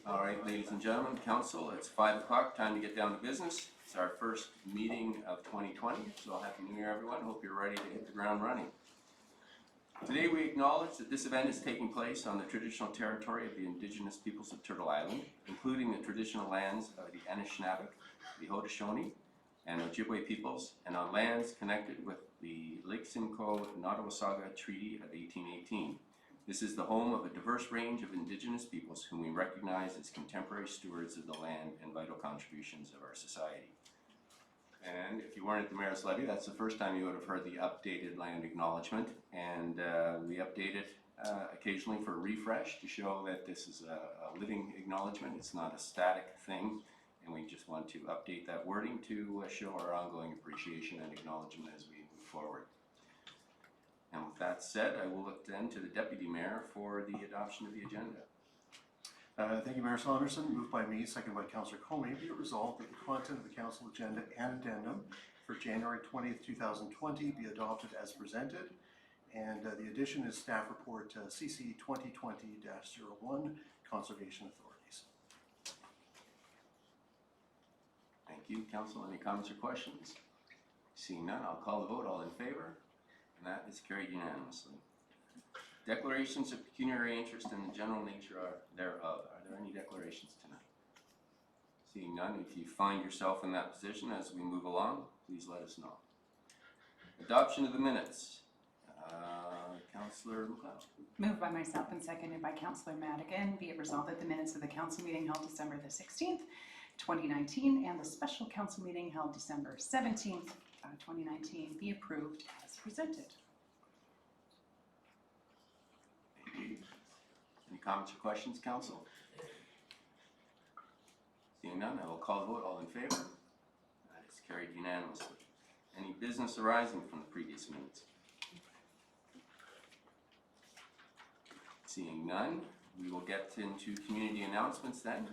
All right, ladies and gentlemen, council, it's 5 o'clock, time to get down to business. It's our first meeting of 2020, so happy New Year, everyone. Hope you're ready to hit the ground running. Today we acknowledge that this event is taking place on the traditional territory of the Indigenous peoples of Turtle Island, including the traditional lands of the Anishinaabe, the Haudenosaunee, and Ojibwe peoples, and on lands connected with the Lake Simcoe-Nottawasaga Treaty of 1818. This is the home of a diverse range of Indigenous peoples whom we recognize as contemporary stewards of the land and vital contributions of our society. And if you weren't at the Mayor's Levy, that's the first time you would have heard the updated land acknowledgement. And we update it occasionally for a refresh to show that this is a living acknowledgement. It's not a static thing. And we just want to update that wording to show our ongoing appreciation and acknowledgement as we move forward. And with that said, I will look then to the Deputy Mayor for the adoption of the agenda. Thank you, Mayor Saunderson. Moved by me, seconded by Councillor Comey. Be it resolved that the content of the council agenda and addendum for January 20th, 2020 be adopted as presented. And the addition is staff report CC 2020-01, Conservation Authorities. Thank you, Council. Any comments or questions? Seeing none, I'll call the vote. All in favor? And that is carried unanimously. Declarations of pecuniary interest and the general nature thereof. Are there any declarations tonight? Seeing none, if you find yourself in that position as we move along, please let us know. Adoption of the minutes. Councillor McLeod. Moved by myself and seconded by Councillor Madigan. Be it resolved that the minutes of the council meeting held December the 16th, 2019 and the special council meeting held December 17th, 2019 be approved as presented. Any comments or questions, Council? Seeing none, I will call the vote. All in favor? That is carried unanimously. Any business arising from the previous minutes? Seeing none, we will get into community announcements then.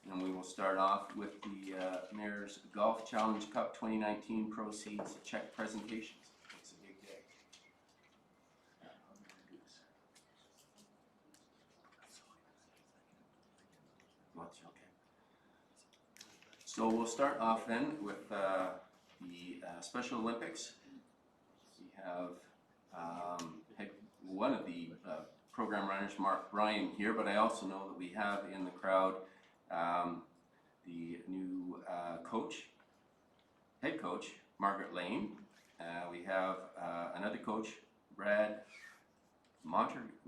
And we will start off with the Mayor's Golf Challenge Cup 2019 proceeds check presentations. It's a big day. So we'll start off then with the Special Olympics. We have one of the program runners, Mark Bryan, here, but I also know that we have in the crowd the new head coach, Margaret Lane. We have another coach, Brad Monteith,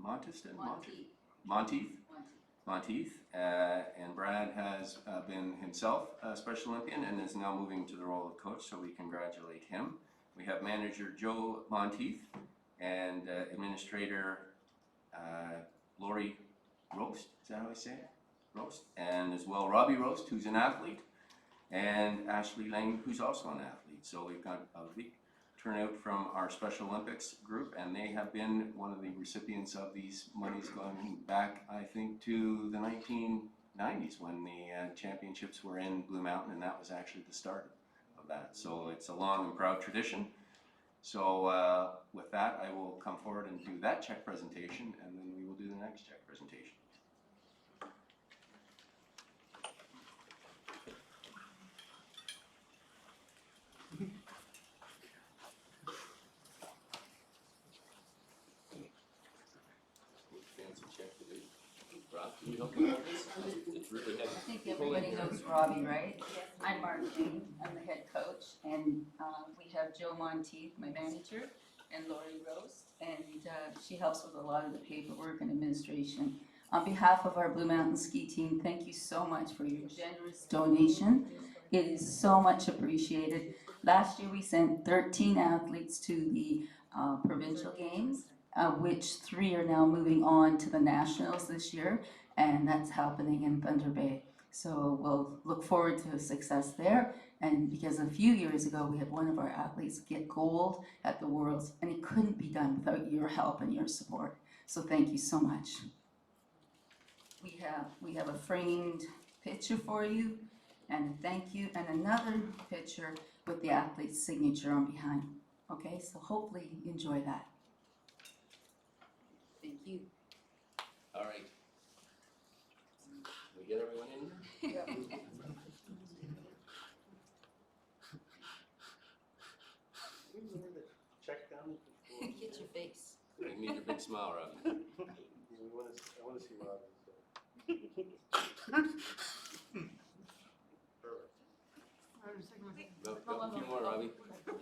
and Brad has been himself a Special Olympian and is now moving to the role of coach, so we congratulate him. We have manager Joe Monteith and administrator Lori Roast, is that how I say it? Roast, and as well Robbie Roast, who's an athlete, and Ashley Lang, who's also an athlete. So we've got a big turnout from our Special Olympics group, and they have been one of the recipients of these monies going back, I think, to the 1990s when the championships were in Blue Mountain, and that was actually the start of that. So it's a long and proud tradition. So with that, I will come forward and do that check presentation, and then we will do the next check presentation. I think everybody knows Robbie, right? I'm Marlene, I'm the head coach, and we have Joe Monteith, my manager, and Lori Rose, and she helps with a lot of the paperwork and administration. On behalf of our Blue Mountain Ski Team, thank you so much for your generous donation. It is so much appreciated. Last year we sent 13 athletes to the provincial games, which 3 are now moving on to the nationals this year, and that's happening in Thunder Bay. So we'll look forward to a success there. And because a few years ago we had one of our athletes get gold at the Worlds, and it couldn't be done without your help and your support. So thank you so much. We have a framed picture for you, and a thank you, and another picture with the athlete's signature on behind. Okay, so hopefully you enjoy that. Thank you. All right. We get everyone in here? Check down. Get your face. I need your big smile, Robin. I want to see Robin's. Go a few more, Robbie.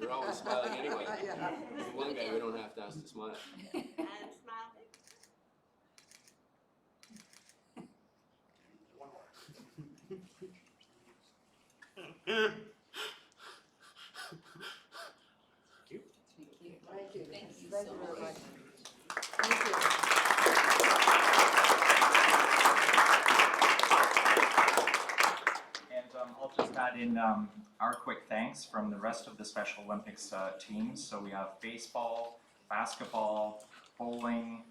You're always smiling anyway. There's one guy we don't have to ask to smile. And smiling. Thank you. Thank you so much. And I'll just add in our quick thanks from the rest of the Special Olympics teams. So we have baseball, basketball, bowling,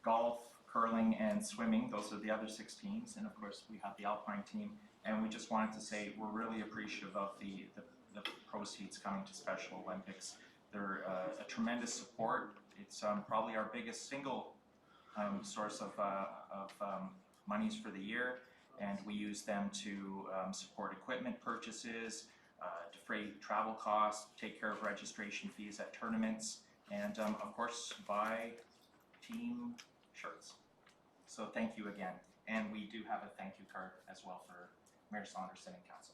golf, curling, and swimming. Those are the other 6 teams. And of course, we have the Alpine team. And we just wanted to say we're really appreciative of the proceeds coming to Special Olympics. They're a tremendous support. It's probably our biggest single source of monies for the year. And we use them to support equipment purchases, defray travel costs, take care of registration fees at tournaments, and of course buy team shirts. So thank you again. And we do have a thank you card as well for Mayor Saunderson and Council.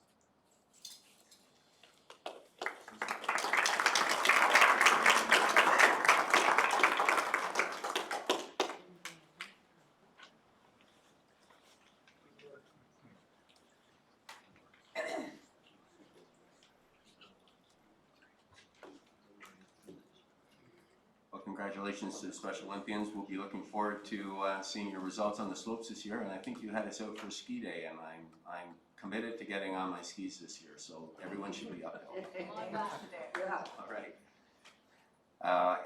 Well, congratulations to the Special Olympians. We'll be looking forward to seeing your results on the slopes this year. And I think you had us out for a ski day, and I'm committed to getting on my skis this year. So everyone should be uphill. All right.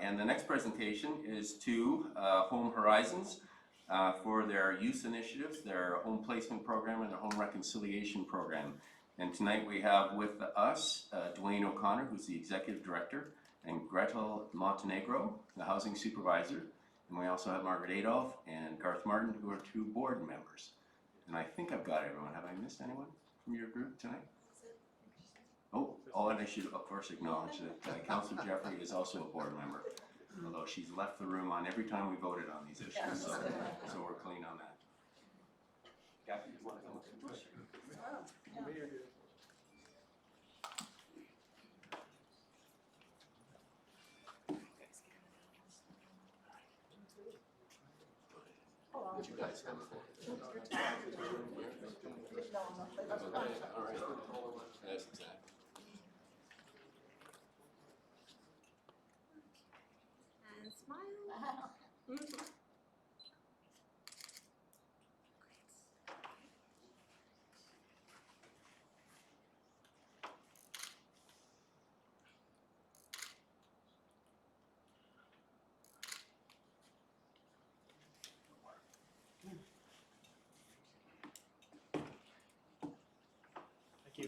And the next presentation is to Home Horizons for their youth initiatives, their home placement program, and their home reconciliation program. And tonight we have with us Dwayne O'Connor, who's the executive director, and Gretel Montenegro, the housing supervisor. And we also have Margaret Adolph and Garth Martin, who are 2 board members. And I think I've got everyone. Have I missed anyone from your group tonight? Oh, and I should, of course, acknowledge that Councillor Jeffrey is also a board member, although she's left the room on every time we voted on these issues, so we're clean on that. Kathy, you want to come up? Would you guys come forward? Okay, all right. That's exactly. And smile. Thank you.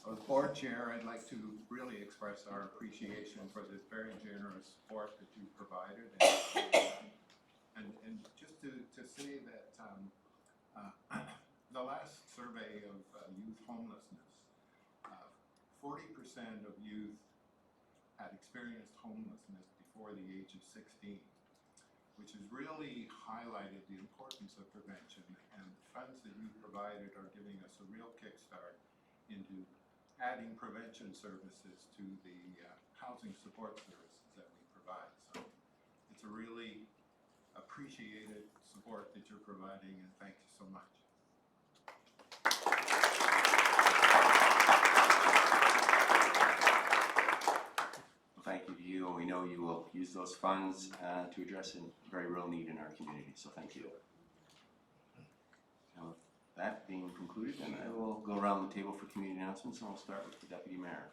As board chair, I'd like to really express our appreciation for this very generous support that you provided, and just to say that the last survey of youth homelessness, 40% of youth had experienced homelessness before the age of 16, which has really highlighted the importance of prevention, and the funds that you provided are giving us a real kickstart into adding prevention services to the housing support services that we provide. So it's a really appreciated support that you're providing, and thank you so much. Well, thank you to you, and we know you will use those funds to address a very real need in our community, so thank you. Now, with that being concluded, then I will go around the table for community announcements, and we'll start with the Deputy Mayor.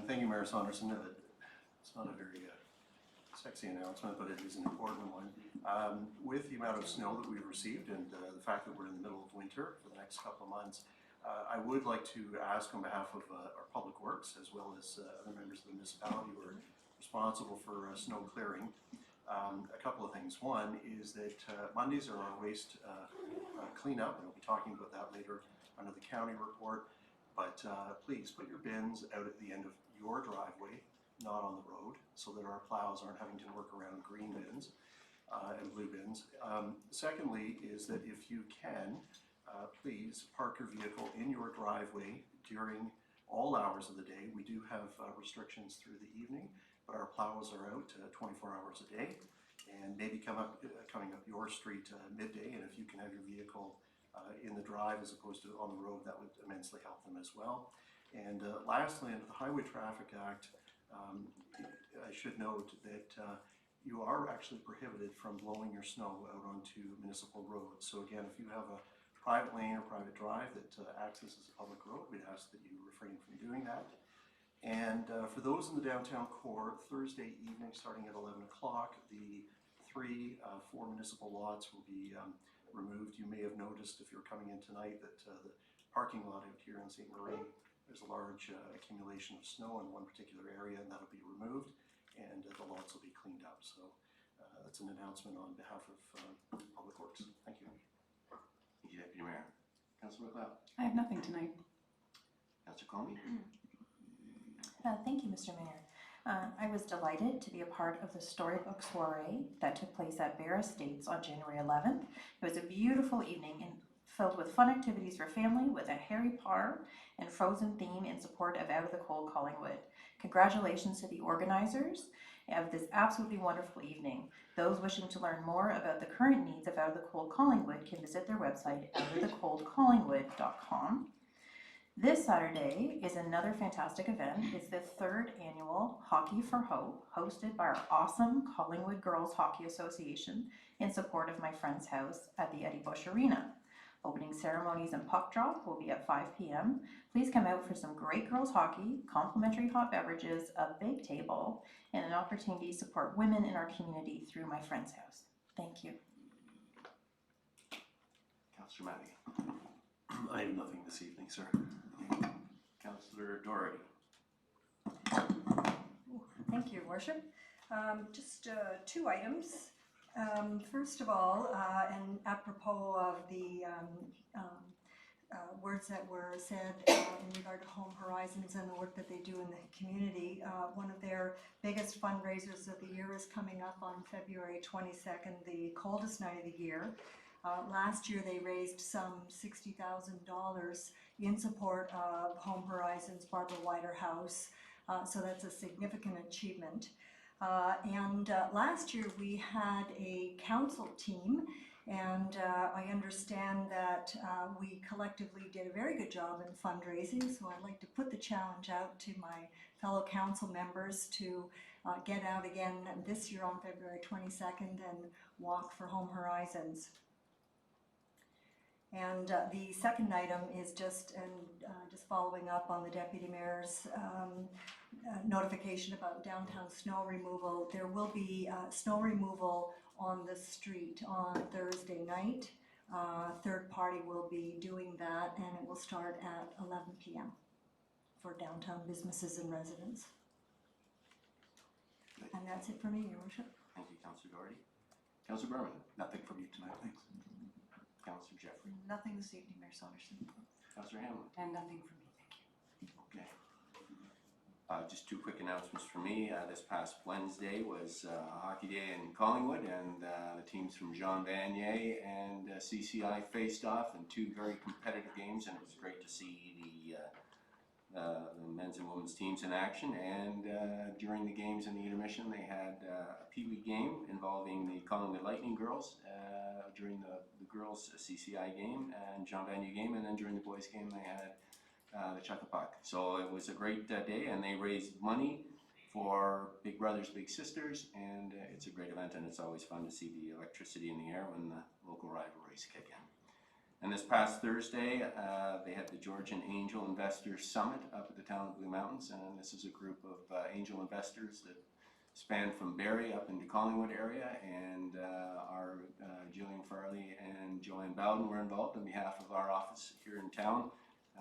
Thank you, Mayor Saunderson. It's not a very sexy announcement, but it is an important one. With the amount of snow that we've received and the fact that we're in the middle of winter for the next couple of months, I would like to ask on behalf of our Public Works, as well as other members of the municipality who are responsible for snow clearing, a couple of things. One is that Mondays are our waste cleanup, and we'll be talking about that later under the county report. But please put your bins out at the end of your driveway, not on the road, so that our plows aren't having to work around green bins and blue bins. Secondly is that if you can, please park your vehicle in your driveway during all hours of the day. We do have restrictions through the evening, but our plows are out 24 hours a day, and maybe coming up your street midday, and if you can have your vehicle in the drive as opposed to on the road, that would immensely help them as well. And lastly, under the Highway Traffic Act, I should note that you are actually prohibited from blowing your snow out onto municipal roads. So again, if you have a private lane or private drive that accesses a public road, we'd ask that you refrain from doing that. And for those in the downtown core, Thursday evening starting at 11 o'clock, the 3 4 municipal lots will be removed. You may have noticed if you're coming in tonight that the parking lot out here in St. Marie, there's a large accumulation of snow in one particular area, and that'll be removed, and the lots will be cleaned up. So that's an announcement on behalf of Public Works. Thank you. Thank you, Deputy Mayor. Councilor McLeod. I have nothing tonight. Councilor Comey. Thank you, Mr. Mayor. I was delighted to be a part of the storybook soiree that took place at Bear Estates on January 11th. It was a beautiful evening and filled with fun activities for family with a Harry Potter and Frozen theme in support of Out of the Cold Collingwood. Congratulations to the organizers of this absolutely wonderful evening. Those wishing to learn more about the current needs of Out of the Cold Collingwood can visit their website, outofthecoldcollingwood.com. This Saturday is another fantastic event. It's the 3rd annual Hockey for Hope, hosted by our awesome Collingwood Girls Hockey Association in support of my friend's house at the Eddie Bush Arena. Opening ceremonies and puck drop will be at 5 p.m. Please come out for some great girls hockey, complimentary hot beverages, a big table, and an opportunity to support women in our community through my friend's house. Thank you. Councilor Matty. I have nothing this evening, sir. Councilor Doherty. Thank you, Your Worship. Just 2 items. First of all, and apropos of the words that were said in regard to Home Horizons and the work that they do in the community, one of their biggest fundraisers of the year is coming up on February 22nd, the coldest night of the year. Last year they raised some $60,000 in support of Home Horizons Barbara Whiter House, so that's a significant achievement. And last year we had a council team, and I understand that we collectively did a very good job in fundraising, so I'd like to put the challenge out to my fellow council members to get out again this year on February 22nd and walk for Home Horizons. And the second item is just following up on the Deputy Mayor's notification about downtown snow removal. There will be snow removal on the street on Thursday night. Third party will be doing that, and it will start at 11 p.m. for downtown businesses and residents. And that's it for me, Your Worship. Thank you, Councilor Doherty. Councilor Berman. Nothing from you tonight, thanks. Councilor Jeffrey. Nothing this evening, Mayor Saunderson. Councilor Hamlin. And nothing from me, thank you. Okay. Just 2 quick announcements for me. This past Wednesday was Hockey Day in Collingwood, and the teams from Jean Vanier and CCI faced off in 2 very competitive games, and it was great to see the men's and women's teams in action. And during the games in the intermission, they had a Pee-wee game involving the Collingwood Lightning girls during the girls' CCI game and Jean Vanier game, and then during the boys' game they had the Chuck a Puck. So it was a great day, and they raised money for Big Brothers Big Sisters, and it's a great event, and it's always fun to see the electricity in the air when the local rivalries kick in. And this past Thursday, they had the Georgian Angel Investors Summit up at the town of Blue Mountains, and this is a group of angel investors that span from Barrie up into Collingwood area, and our Jillian Farley and Joanne Bowden were involved on behalf of our office here in town.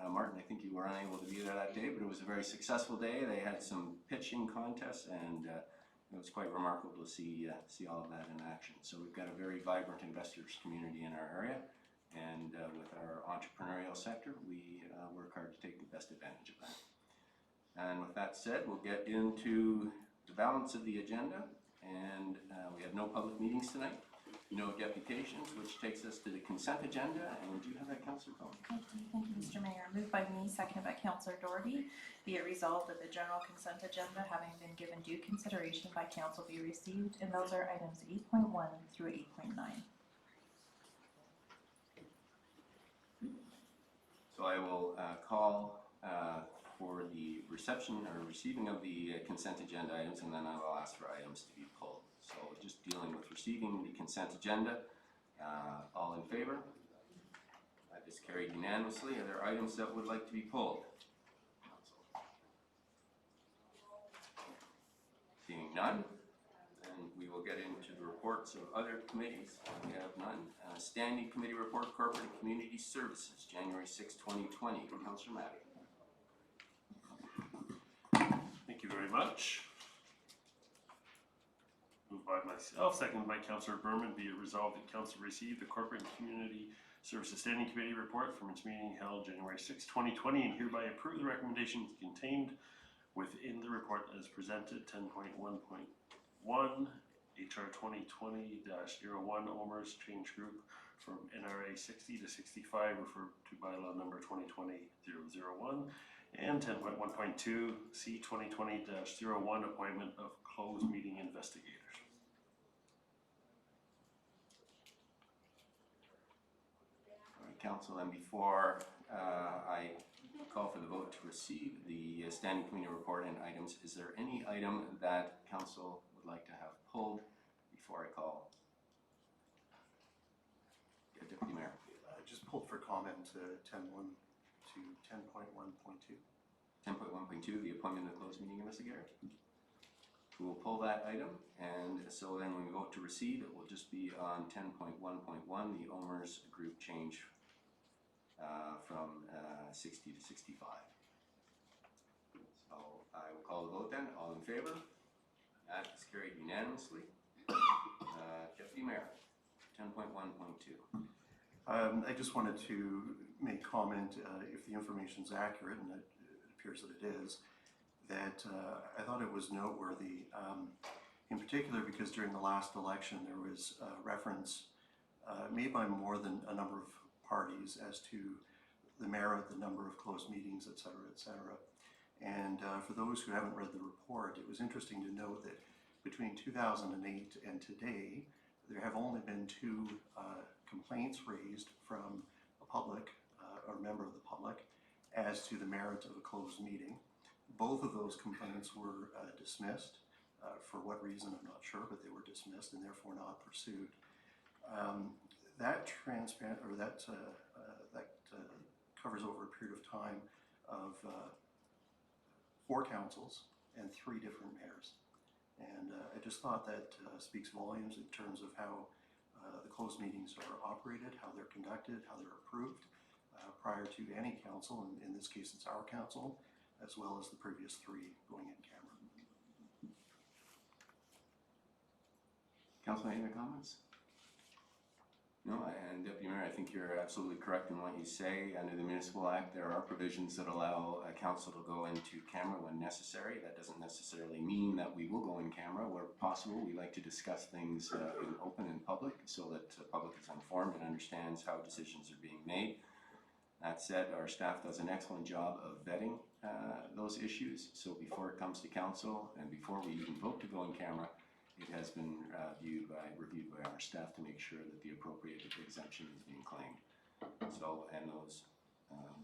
Martin, I think you were unable to be there that day, but it was a very successful day. They had some pitching contests, and it was quite remarkable to see all of that in action. So we've got a very vibrant investors community in our area, and with our entrepreneurial sector, we work hard to take the best advantage of that. And with that said, we'll get into the balance of the agenda, and we have no public meetings tonight, no deputations, which takes us to the consent agenda, and do you have that, Councillor Cohen? I do, thank you, Mr. Mayor. Moved by me, seconded by Councillor Doherty. Be it resolved that the general consent agenda, having been given due consideration by council, be received, and those are items 8.1 through 8.9. So I will call for the reception or receiving of the consent agenda items, and then I will ask for items to be pulled. So just dealing with receiving the consent agenda, all in favor? That is carried unanimously. Are there items that would like to be pulled? Seeing none, then we will get into the reports of other committees. We have none. Standing Committee Report, Corporate and Community Services, January 6, 2020. Councillor Madden. Thank you very much. Moved by myself, seconded by Councillor Berman. Be it resolved that Council received the Corporate and Community Services Standing Committee report from its meeting held January 6, 2020, and hereby approve the recommendations contained within the report as presented. 10.1.1 HR 2020-01 OMERS change group from NRA 60 to 65 referred to bylaw number 2020-001, and 10.1.2 C 2020-01 appointment of closed meeting investigators. All right, Council, and before I call for the vote to receive the Standing Committee report and items, is there any item that Council would like to have pulled before I call? Yeah, Deputy Mayor. Just pulled for comment 10.1 to 10.1.2. 10.1.2, the appointment of closed meeting investigator. We will pull that item, and so then when we vote to receive, it will just be on 10.1.1, the OMERS group change from 60 to 65. So I will call the vote then. All in favor? That is carried unanimously. Deputy Mayor, 10.1.2. I just wanted to make comment, if the information is accurate, and it appears that it is, that I thought it was noteworthy, in particular because during the last election there was reference made by more than a number of parties as to the merit, the number of closed meetings, et cetera, et cetera. And for those who haven't read the report, it was interesting to note that between 2008 and today, there have only been 2 complaints raised from a public or member of the public as to the merit of a closed meeting. Both of those complaints were dismissed. For what reason, I'm not sure, but they were dismissed and therefore not pursued. That covers over a period of time of 4 councils and 3 different mayors. And I just thought that speaks volumes in terms of how the closed meetings are operated, how they're conducted, how they're approved prior to any council, and in this case it's our council, as well as the previous 3 going in camera. Council, any other comments? No, and Deputy Mayor, I think you're absolutely correct in what you say. Under the Municipal Act, there are provisions that allow a council to go into camera when necessary. That doesn't necessarily mean that we will go in camera. Where possible, we like to discuss things in open and public so that the public is informed and understands how decisions are being made. That said, our staff does an excellent job of vetting those issues. So before it comes to council and before we even vote to go in camera, it has been reviewed by our staff to make sure that the appropriate exemption is being claimed. So, and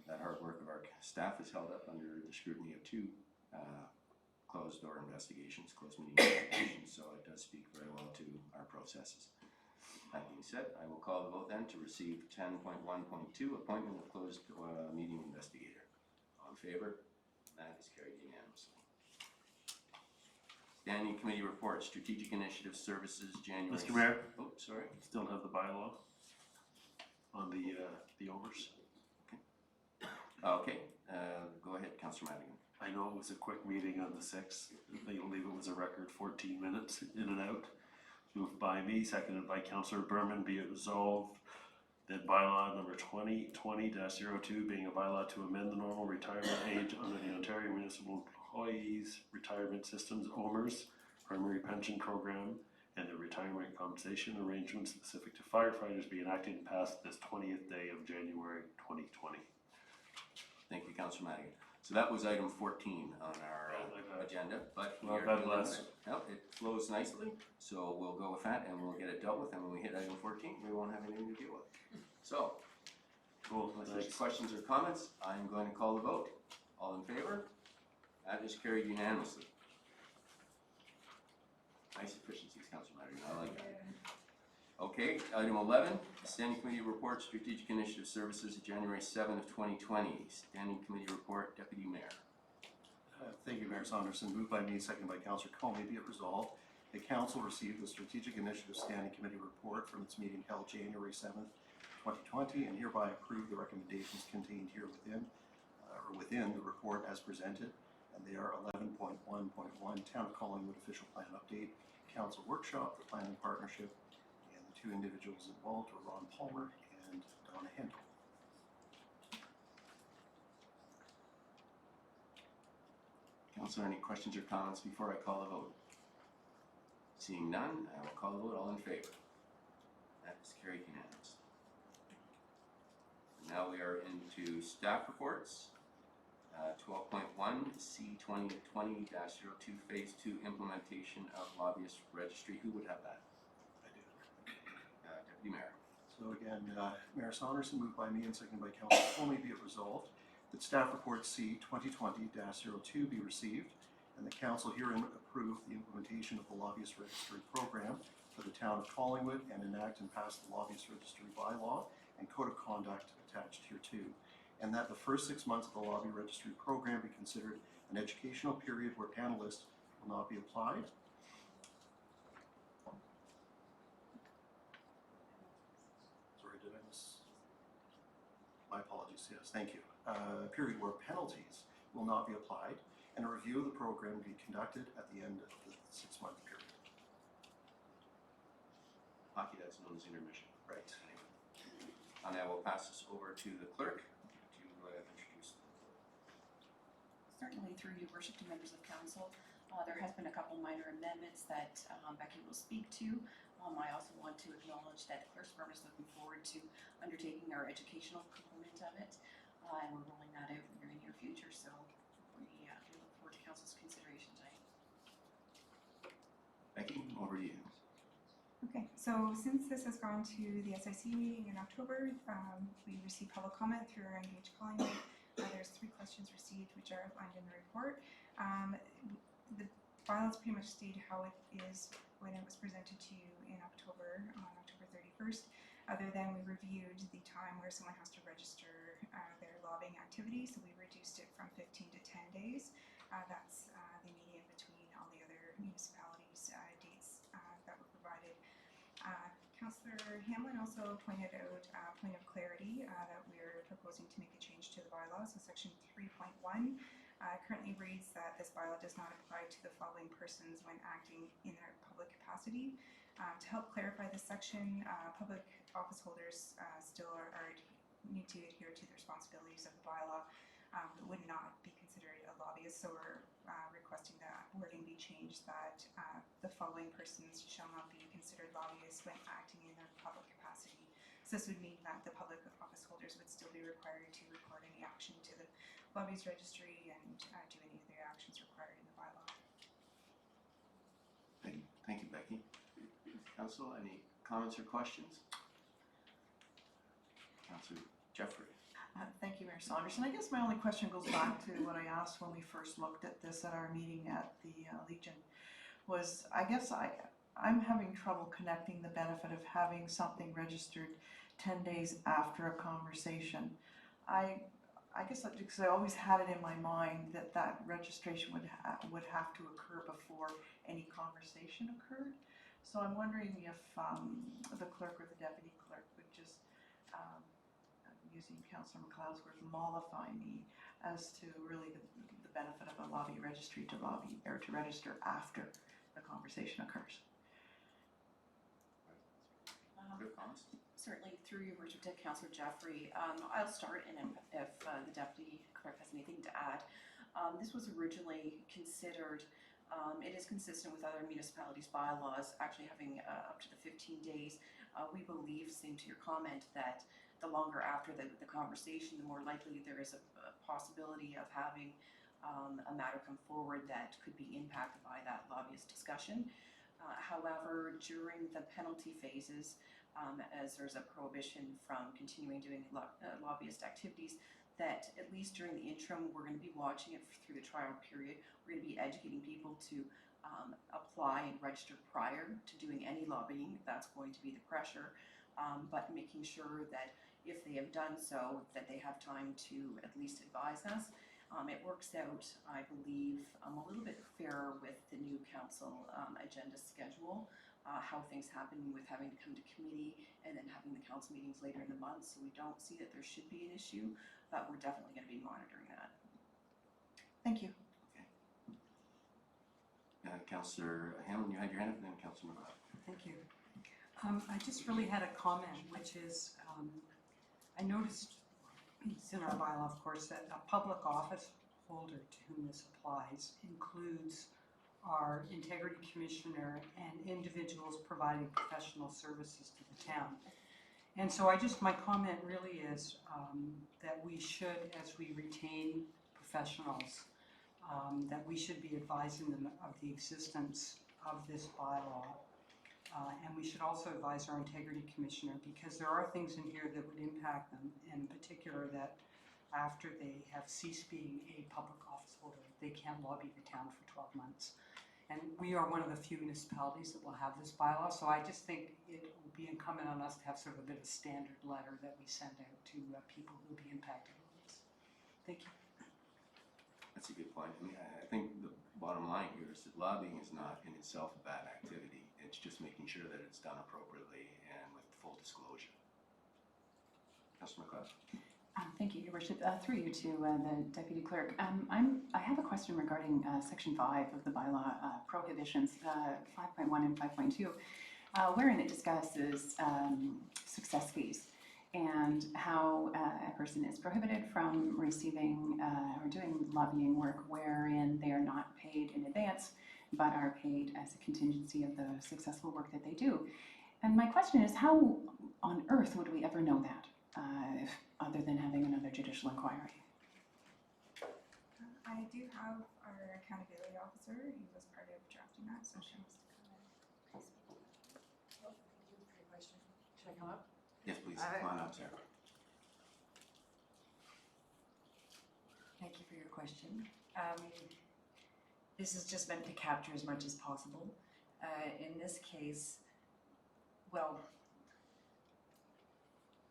that hard work of our staff is held up under the scrutiny of 2 closed door investigations, closed meeting investigations. So it does speak very well to our processes. That being said, I will call the vote then to receive 10.1.2, appointment of closed meeting investigator. All in favor? That is carried unanimously. Standing committee reports, strategic initiative services, January. Mr. Mayor, Oh, sorry. still have the bylaw on the overs. Okay, go ahead, Councillor Madigan. I know it was a quick meeting on the 6th. I believe it was a record 14 minutes in and out. Moved by me, seconded by Councillor Berman, be it resolved that bylaw number 2020-02 being a bylaw to amend the normal retirement age under the Ontario Municipal Employees Retirement Systems OMERS primary pension program and the retirement compensation arrangements specific to firefighters be enacted and passed this 20th day of January 2020. Thank you, Councillor Madigan. So that was item 14 on our agenda, but we Well, are God dealing with bless. it. No, it flows nicely, so we'll go with that and we'll get it dealt with, and when we hit item 14, we won't have anything to deal with. So, Cool, unless there's thanks. questions or comments, I'm going to call the vote. All in favor? That is carried unanimously. Nice efficiencies, Councillor Madigan, I like that. Okay, item 11, Standing Committee Report, Strategic Initiative Services, January 7th of 2020. Standing Committee Report, Deputy Mayor. Thank you, Mayor Saunderson. Moved by me, seconded by Councillor Comey. Be it resolved, the Council received the Strategic Initiative Standing Committee report from its meeting held January 7th, 2020, and hereby approve the recommendations contained here within the report as presented. And they are 11.1.1, Town of Collingwood Official Plan Update, Council Workshop, the Planning Partnership, and the two individuals involved were Ron Palmer and Donna Hendel. Councilor, any questions or comments before I call the vote? Seeing none, I will call the vote. All in favor? That is carried unanimously. Now we are into staff reports. 12.1, C2020-02, Phase 2 Implementation of Lobbyist Registry. Who would have that? I do. Deputy Mayor. So again, Mayor Saunderson, moved by me and seconded by Councillor Comey, be it resolved that staff report C 2020-02 be received, and the council herein approve the implementation of the Lobbyist Registry Program for the town of Collingwood and enact and pass the Lobbyist Registry bylaw and code of conduct attached hereto, and that the first 6 months of the Lobby Registry Program be considered an educational period where panelists will not be applied. Sorry, did I miss? My apologies, yes, thank you. A period where penalties will not be applied, and a review of the program be conducted at the end of the 6-month period. Hockey, that's known as intermission. Right. And I will pass this over to the clerk to introduce. Certainly, through your worship to members of council, there has been a couple minor amendments that Becky will speak to. I also want to acknowledge that the clerk's firm is looking forward to undertaking our educational component of it, and we're rolling that out in the very near future, so we look forward to council's consideration tonight. Becky, over to you. Okay, so since this has gone to the SIC meeting in October, we received public comment through our Engage Collingwood. There's 3 questions received, which are outlined in the report. The bylaws pretty much state how it is when it was presented to you in October, on October 31st, other than we reviewed the time where someone has to register their lobbying activity, so we reduced it from 15 to 10 days. That's the median between all the other municipalities' dates that were provided. Councillor Hamlin also pointed out a point of clarity that we're proposing to make a change to the bylaw. So section 3.1 currently reads that this bylaw does not apply to the following persons when acting in their public capacity. To help clarify this section, public office holders still need to adhere to the responsibilities of the bylaw, but would not be considered a lobbyist. So we're requesting that wording be changed that the following persons shall not be considered lobbyists when acting in their public capacity. So this would mean that the public office holders would still be required to report any action to the lobbyist registry and do any of the actions required in the bylaw. Thank you, Becky. Council, any comments or questions? Councillor Jeffrey. Thank you, Mayor Saunderson. I guess my only question goes back to what I asked when we first looked at this at our meeting at the Legion, was I guess I'm having trouble connecting the benefit of having something registered 10 days after a conversation. I I guess because I always had it in my mind that that registration would have to occur before any conversation occurred. So I'm wondering if the clerk or the deputy clerk would just, using Councillor McLeod's words, mollify me as to really the benefit of a lobby registry to lobby or to register after the conversation occurs. Good comments? Certainly, through you, Richard, to Councillor Jeffrey. I'll start, and if the deputy clerk has anything to add. This was originally considered, it is consistent with other municipalities' bylaws, actually having up to the 15 days. We believe, same to your comment, that the longer after the conversation, the more likely there is a possibility of having a matter come forward that could be impacted by that lobbyist discussion. However, during the penalty phases, as there's a prohibition from continuing doing lobbyist activities, that at least during the interim, we're going to be watching it through the trial period. We're going to be educating people to apply and register prior to doing any lobbying. That's going to be the pressure, but making sure that if they have done so, that they have time to at least advise us. It works out, I believe, a little bit fairer with the new council agenda schedule, how things happen with having to come to committee and then having the council meetings later in the month. So we don't see that there should be an issue, but we're definitely going to be monitoring that. Thank you. Okay. Councillor Hammond, you had your hand up, and then Councillor McLeod. Thank you. I just really had a comment, which is, I noticed it's in our bylaw, of course, that a public office holder to whom this applies includes our integrity commissioner and individuals providing professional services to the town. And so my comment really is that we should, as we retain professionals, that we should be advising them of the existence of this bylaw. And we should also advise our integrity commissioner, because there are things in here that would impact them, in particular that after they have ceased being a public office holder, they can't lobby the town for 12 months. And we are one of the few municipalities that will have this bylaw, so I just think it will be incumbent on us to have sort of a bit of a standard letter that we send out to people who will be impacted on this. Thank you. That's a good point. I mean, I think the bottom line here is that lobbying is not in itself a bad activity. It's just making sure that it's done appropriately and with full disclosure. Councillor McLeod. Thank you, Your Worship. Through you to the Deputy Clerk. I have a question regarding Section 5 of the bylaw prohibitions, 5.1 and 5.2, wherein it discusses success fees and how a person is prohibited from receiving or doing lobbying work wherein they are not paid in advance but are paid as a contingency of the successful work that they do. And my question is, how on earth would we ever know that, other than having another judicial inquiry? I do have our accountability officer, he was part of drafting that, so she wants to come in. Should I come up? Yes, please. Come on up, Sarah. Thank you for your question. This is just meant to capture as much as possible. In this case, well,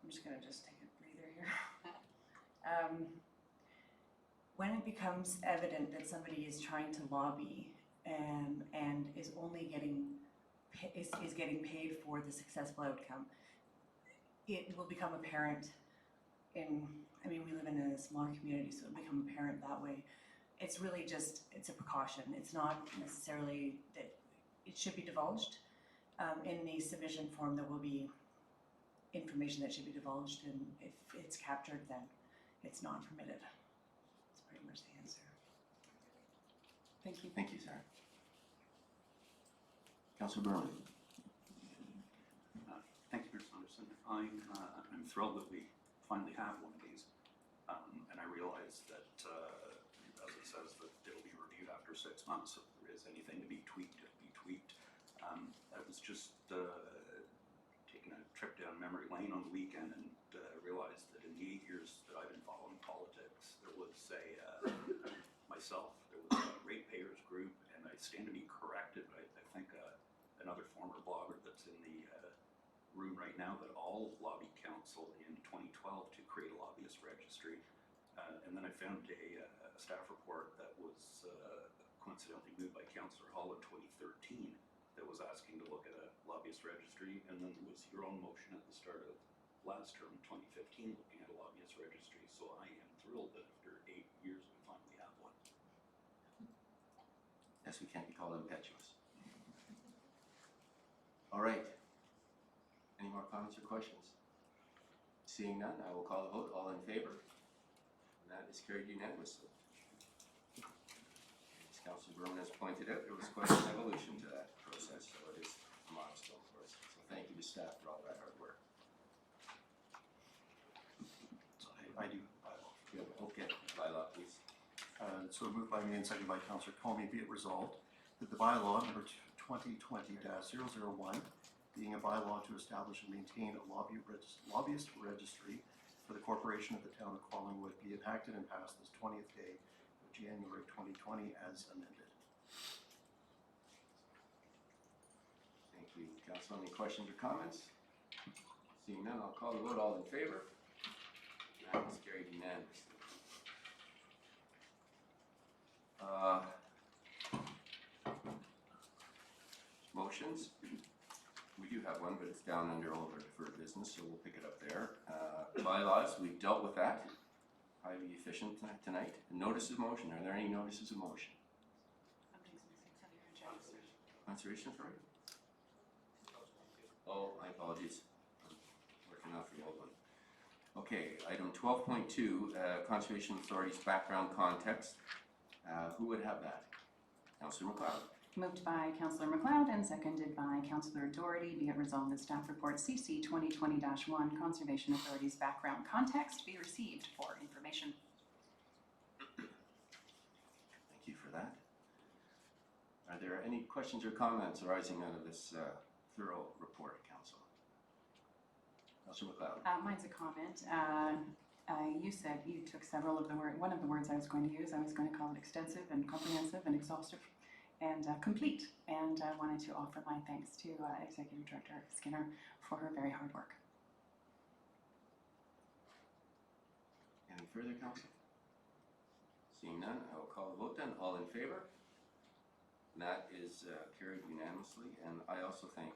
I'm just gonna take a breather here. When it becomes evident that somebody is trying to lobby and is only getting paid for the successful outcome, it will become apparent we live in a smaller community, so it'll become apparent that way. It's really just, it's a precaution. It's not necessarily that it should be divulged. In the submission form, there will be information that should be divulged, and if it's captured, then it's not permitted. That's pretty much the answer. Thank you. Thank you, Sarah. Councillor Berman. Thank you, Mr. Saunderson. I'm thrilled that we finally have one of these, and I realize that, as it says, that it'll be reviewed after 6 months. If there is anything to be tweaked, it'll be tweaked. I was just taking a trip down memory lane on the weekend and realized that in the 8 years that I've been following politics, there was myself, there was a ratepayers group, and I stand to be corrected, but I think another former blogger that's in the room right now, that all lobbied council in 2012 to create a lobbyist registry. And then I found a staff report that was coincidentally moved by Councillor Hall in 2013 that was asking to look at a lobbyist registry, and then there was your own motion at the start of last term, 2015, looking at a lobbyist registry. So I am thrilled that after 8 years we finally have one. Yes, we can't be called impetuous. All right. Any more comments or questions? Seeing none, I will call the vote. All in favor? And that is carried unanimously. As Councillor Berman has pointed out, there was quite an evolution to that process, so it is a milestone for us. So thank you to staff for all that hard work. So I do bylaw. Good. Okay, bylaw, please. So moved by me and seconded by Councillor Comey, be it resolved that the bylaw number 2020-001, being a bylaw to establish and maintain a lobbyist registry for the corporation of the town of Collingwood, be enacted and passed this 20th day of January 2020 as amended. Thank you, Council. Any questions or comments? Seeing none, I'll call the vote. All in favor? That is carried unanimously. Motions. We do have one, but it's down under all of our deferred business, so we'll pick it up there. Bylaws, we've dealt with that. Highly efficient tonight. Notices of motion. Are there any notices of motion? Conservation authority? Oh, my apologies. I'm working off the old one. Okay, item 12.2, Conservation Authority's background context. Who would have that? Councillor MacLeod. Moved by Councillor MacLeod and seconded by Councillor Doherty. Be it resolved that staff report CC 2020-1 Conservation Authority's background context be received for information. Thank you for that. Are there any questions or comments arising out of this thorough report, Council? Councillor MacLeod. Mine's a comment. You said you took several of the words. One of the words I was going to use, I was going to call it extensive and comprehensive and exhaustive and complete. And I wanted to offer my thanks to Executive Director Skinner for her very hard work. Any further, Council? Seeing none, I will call the vote then. All in favor? And that is carried unanimously. And I also thank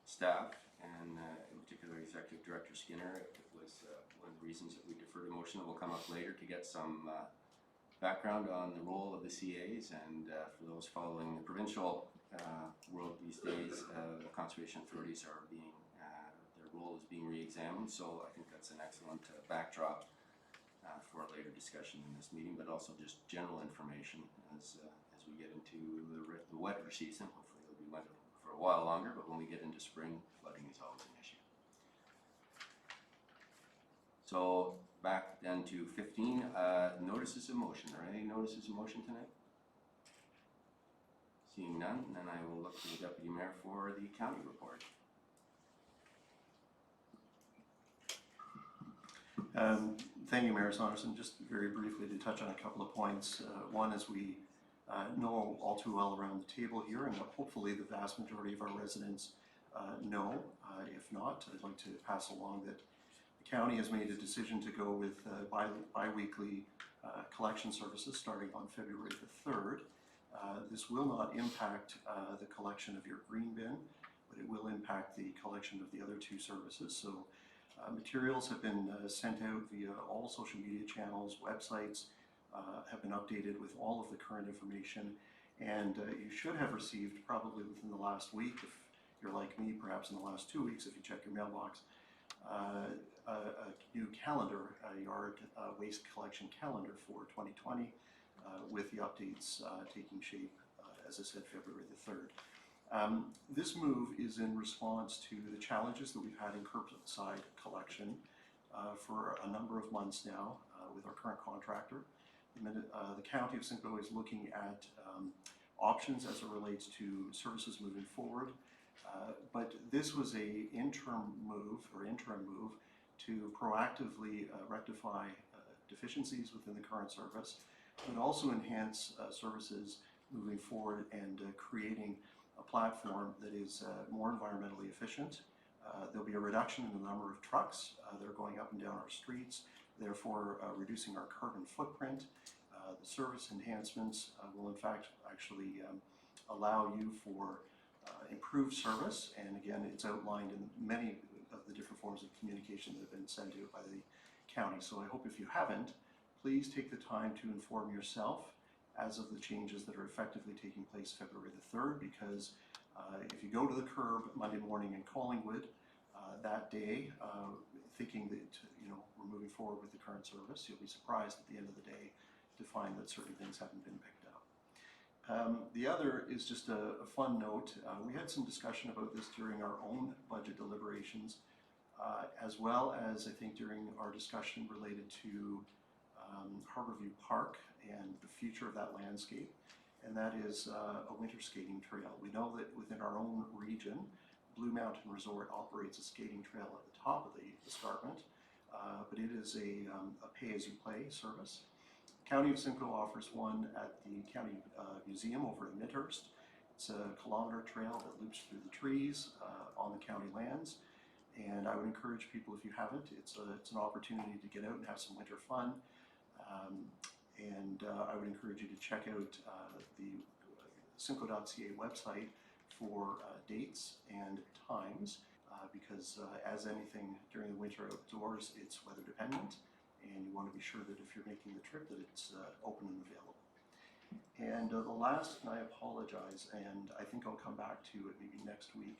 staff and in particular Executive Director Skinner. It was one of the reasons that we deferred a motion that will come up later to get some background on the role of the CAs, and for those following the provincial world these days, the conservation authorities are being, their role is being re-examined, so I think that's an excellent backdrop for a later discussion in this meeting, but also just general information as we get into the wetter season. Hopefully it'll be wet for a while longer, but when we get into spring, flooding is always an issue. So back then to 15, notices of motion. Are any notices of motion tonight? Seeing none, then I will look to the Deputy Mayor for the county report. Thank you, Mayor Saunderson. Just very briefly to touch on a couple of points. One, as we know all too well around the table here, and hopefully the vast majority of our residents know. If not, I'd like to pass along that the county has made a decision to go with bi-weekly collection services starting on February the 3rd. This will not impact the collection of your green bin, but it will impact the collection of the other two services. So materials have been sent out via all social media channels, websites have been updated with all of the current information, and you should have received probably within the last week, if you're like me, perhaps in the last 2 weeks if you check your mailbox, a new calendar, a yard waste collection calendar for 2020 with the updates taking shape, as I said, February the 3rd. This move is in response to the challenges that we've had in curbside collection for a number of months now with our current contractor. The County of Simcoe is looking at options as it relates to services moving forward, but this was an interim move to proactively rectify deficiencies within the current service, but also enhance services moving forward and creating a platform that is more environmentally efficient. There'll be a reduction in the number of trucks that are going up and down our streets. therefore reducing our carbon footprint. The service enhancements will in fact actually allow you for improved service, and again, it's outlined in many of the different forms of communication that have been sent out by the county. So I hope if you haven't, please take the time to inform yourself as of the changes that are effectively taking place February the 3rd, because if you go to the curb Monday morning in Collingwood that day, thinking that we're moving forward with the current service, you'll be surprised at the end of the day to find that certain things haven't been picked up. The other is just a fun note. We had some discussion about this during our own budget deliberations, as well as I think during our discussion related to Harborview Park and the future of that landscape, and that is a winter skating trail. We know that within our own region, Blue Mountain Resort operates a skating trail at the top of the escarpment, but it is a pay-as-you-play service. County of Simcoe offers one at the County Museum over in Midhurst. It's a kilometer trail that loops through the trees on the county lands, and I would encourage people, if you haven't, it's an opportunity to get out and have some winter fun. I would encourage you to check out the simcoe.ca website for dates and times, because as anything during the winter outdoors, it's weather dependent, and you want to be sure that if you're making the trip that it's open and available. And the last, and I apologize, and I think I'll come back to it maybe next week.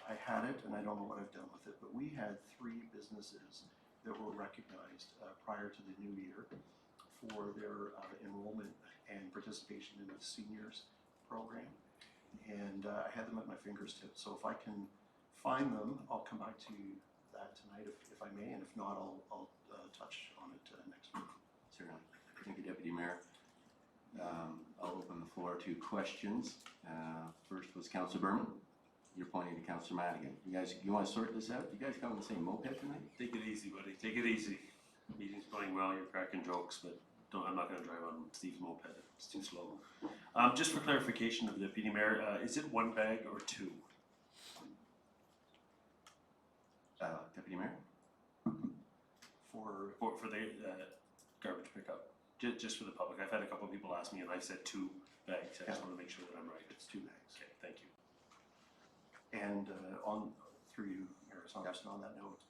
I had it, and I don't know what I've done with it, but we had 3 businesses that were recognized prior to the new year for their enrollment and participation in the seniors program. And I had them at my finger's tips, so if I can find them, I'll come back to that tonight if I may, and if not, I'll touch on it next week. Certainly. Thank you, Deputy Mayor. I'll open the floor to questions. First was Councillor Berman. You're pointing to Councillor Madigan. You want to sort this out? You guys come on the same moped tonight? Take it easy, buddy. Take it easy. Meeting's going well. You're cracking jokes, but I'm not going to drive on Steve's moped. It's too slow. Just for clarification of the Deputy Mayor, is it 1 bag or 2? Deputy Mayor? For the garbage pickup. Just for the public. I've had a couple of people ask me, and I've said 2 bags. I just want to make sure that I'm right. It's 2 bags. Okay, thank you. And through you, Mayor Saunderson, on that note,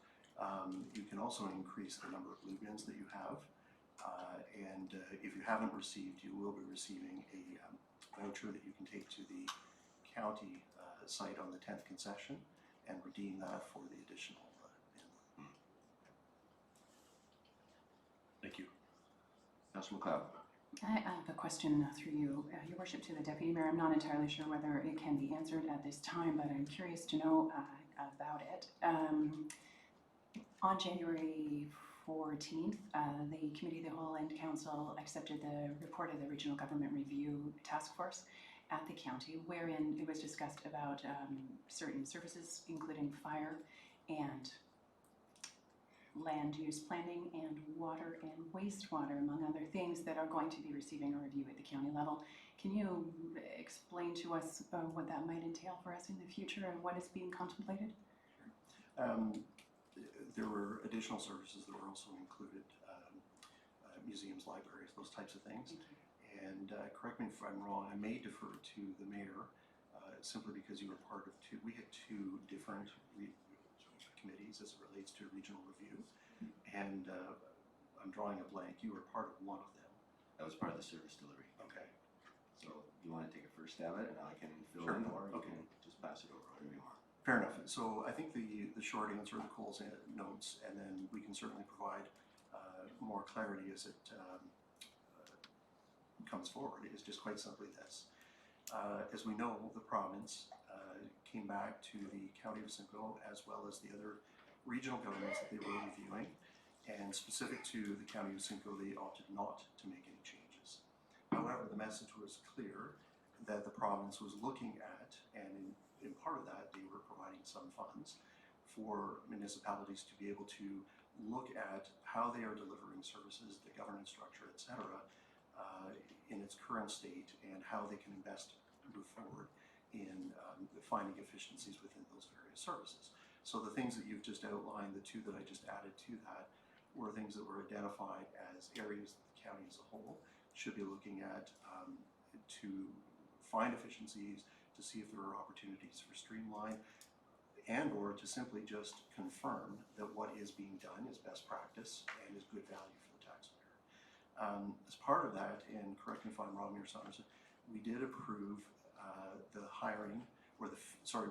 you can also increase the number of blue bins that you have. And if you haven't received, you will be receiving a voucher that you can take to the county site on the 10th concession and redeem that for the additional bin. Thank you. Councillor MacLeod. I have a question through you, Your Worship, to the Deputy Mayor. I'm not entirely sure whether it can be answered at this time, but I'm curious to know about it. On January 14th, the Committee of the Whole and Council accepted the report of the Regional Government Review Task Force at the county, wherein it was discussed about certain services, including fire and land use planning and water and wastewater, among other things, that are going to be receiving a review at the county level. Can you explain to us what that might entail for us in the future and what is being contemplated? There were additional services that were also included, museums, libraries, those types of things. And correct me if I'm wrong, I may defer to the mayor simply because you were part of we had 2 different committees as it relates to regional review. And I'm drawing a blank, you were part of one of them. That was part of the service delivery. Okay. So you want to take a first stab at it, and I can fill Sure. in, or you Okay. can just pass it over, whatever you want. Fair enough. So I think the short answer, the Coles notes, and then we can certainly provide more clarity as it comes forward, is just quite simply this. As we know, the province came back to the County of Simcoe as well as the other regional governments that they were reviewing, and specific to the County of Simcoe, they opted not to make any changes. However, the message was clear that the province was looking at, and in part of that, they were providing some funds for municipalities to be able to look at how they are delivering services, the governance structure, et cetera, in its current state, and how they can best move forward in finding efficiencies within those various services. So the things that you've just outlined, the 2 that I just added to that, were things that were identified as areas that the county as a whole should be looking at to find efficiencies, to see if there are opportunities for streamline, and or to simply just confirm that what is being done is best practice and is good value for the taxpayer. As part of that, and correct me if I'm wrong here, Saunders, we did approve the hiring, or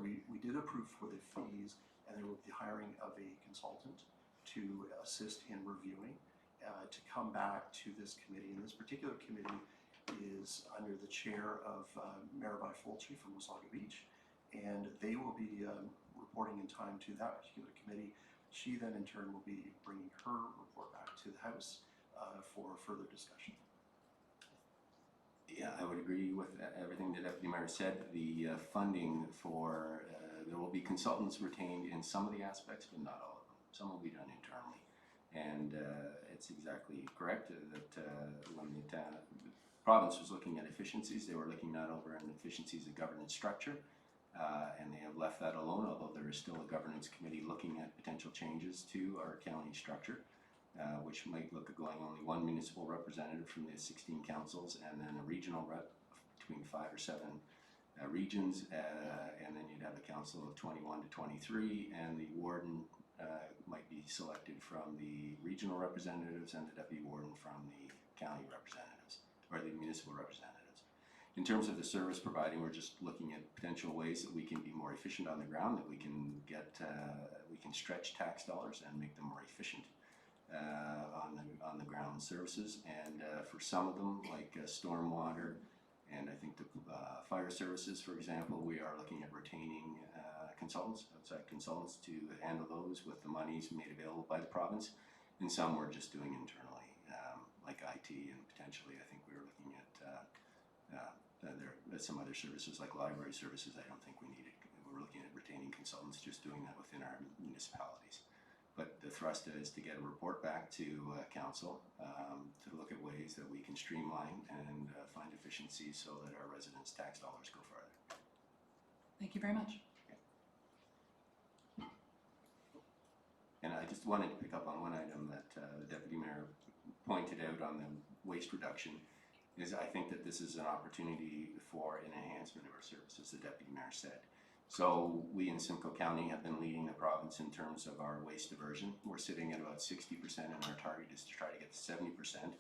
we did approve for the fees, and there will be the hiring of a consultant to assist in reviewing, to come back to this committee. And this particular committee is under the chair of Maribel Fulci from Wasaga Beach, and they will be reporting in time to that particular committee. She then in turn will be bringing her report back to the House for further discussion. Yeah, I would agree with everything the Deputy Mayor said. The funding for, there will be consultants retained in some of the aspects, but not all of them. Some will be done internally. And it's exactly correct that when the province was looking at efficiencies, they were looking not over an efficiencies of governance structure, and they have left that alone, although there is still a governance committee looking at potential changes to our county structure, which might look at going only one municipal representative from the 16 councils, and then a regional rep between 5 or 7 regions, and then you'd have a council of 21 to 23, and the warden might be selected from the regional representatives and the deputy warden from the county representatives, or the municipal representatives. In terms of the service providing, we're just looking at potential ways that we can be more efficient on the ground, that we can get, we can stretch tax dollars and make them more efficient on the ground services. And for some of them, like stormwater, and I think the fire services, for example, we are looking at retaining consultants, outside consultants, to handle those with the monies made available by the province. And some we're just doing internally, like IT, and potentially I think we were looking at there some other services like library services. I don't think we need it. We're looking at retaining consultants, just doing that within our municipalities. But the thrust is to get a report back to council to look at ways that we can streamline and find efficiencies so that our residents' tax dollars go farther. Thank you very much. Okay. And I just wanted to pick up on one item that the Deputy Mayor pointed out on the waste reduction. Is I think that this is an opportunity for an enhancement of our services, the Deputy Mayor said. So we in Simcoe County have been leading the province in terms of our waste diversion. We're sitting at about 60%, and our target is to try to get to 70%.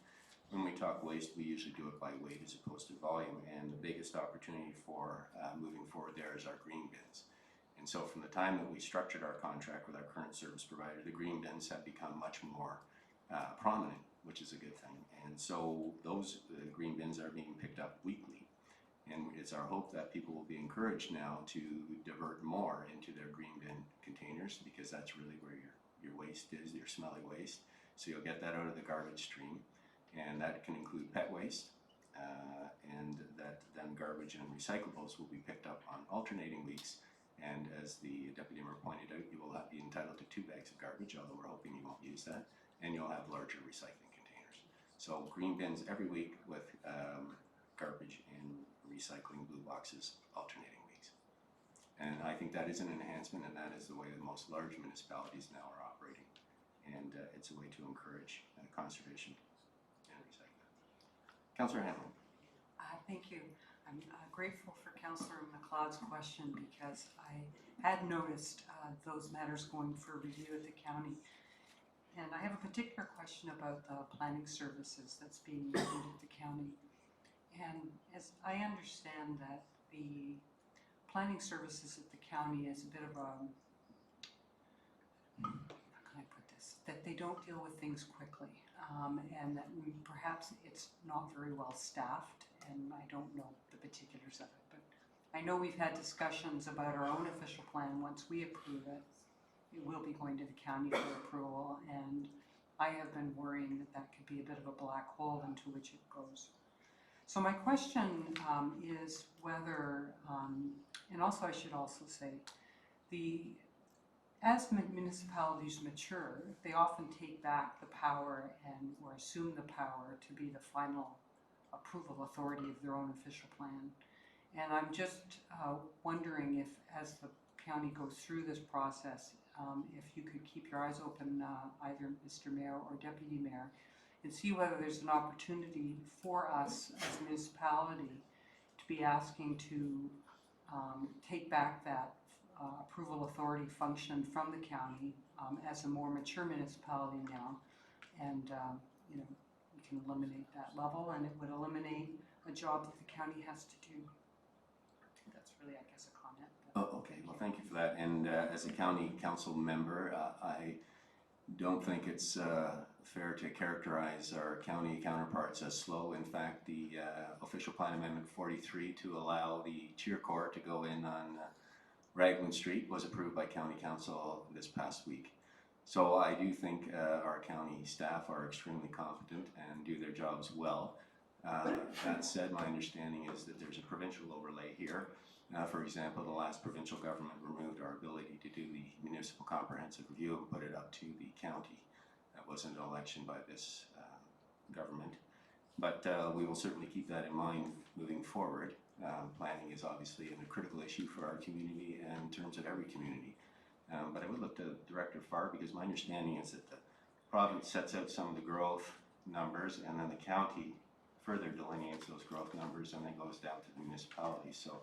When we talk waste, we usually do it by weight as opposed to volume, and the biggest opportunity for moving forward there is our green bins. And so from the time that we structured our contract with our current service provider, the green bins have become much more prominent, which is a good thing. And so those green bins are being picked up weekly. And it's our hope that people will be encouraged now to divert more into their green bin containers, because that's really where your waste is, your smelly waste. So you'll get that out of the garbage stream, and that can include pet waste, and that then garbage and recyclables will be picked up on alternating weeks. And as the Deputy Mayor pointed out, you will be entitled to 2 bags of garbage, although we're hoping you won't use that, and you'll have larger recycling containers. So green bins every week with garbage and recycling blue boxes alternating weeks. And I think that is an enhancement, and that is the way that most large municipalities now are operating. And it's a way to encourage conservation and recycling. Councillor Hamlin. Thank you. I'm grateful for Councillor McLeod's question, because I had noticed those matters going for review at the county. And I have a particular question about the planning services that's being reviewed at the county. And as I understand that the planning services at the county is a bit of a, how can I put this, that they don't deal with things quickly, and that perhaps it's not very well staffed, and I don't know the particulars of it, but I know we've had discussions about our own official plan. Once we approve it, it will be going to the county for approval, and I have been worrying that that could be a bit of a black hole into which it goes. So my question is whether, and also I should also say, as municipalities mature, they often take back the power or assume the power to be the final approval authority of their own official plan. And I'm just wondering if, as the county goes through this process, if you could keep your eyes open, either Mr. Mayor or Deputy Mayor, and see whether there's an opportunity for us as a municipality to be asking to take back that approval authority function from the county as a more mature municipality now. And, you know, we can eliminate that level, and it would eliminate a job that the county has to do. That's really, I guess, a comment. Oh, okay, well, thank you for that. And as a county council member, I don't think it's fair to characterize our county counterparts as slow. In fact, the official plan amendment 43 to allow the cheer corps to go in on Raglan Street was approved by county council this past week. So I do think our county staff are extremely competent and do their jobs well. That said, my understanding is that there's a provincial overlay here. For example, the last provincial government removed our ability to do the municipal comprehensive review and put it up to the county. That wasn't an election by this government. But we will certainly keep that in mind moving forward. Planning is obviously a critical issue for our community and in terms of every community. But I would look to Director Farr, because my understanding is that the province sets out some of the growth numbers and then the county further delineates those growth numbers and then goes down to the municipality. So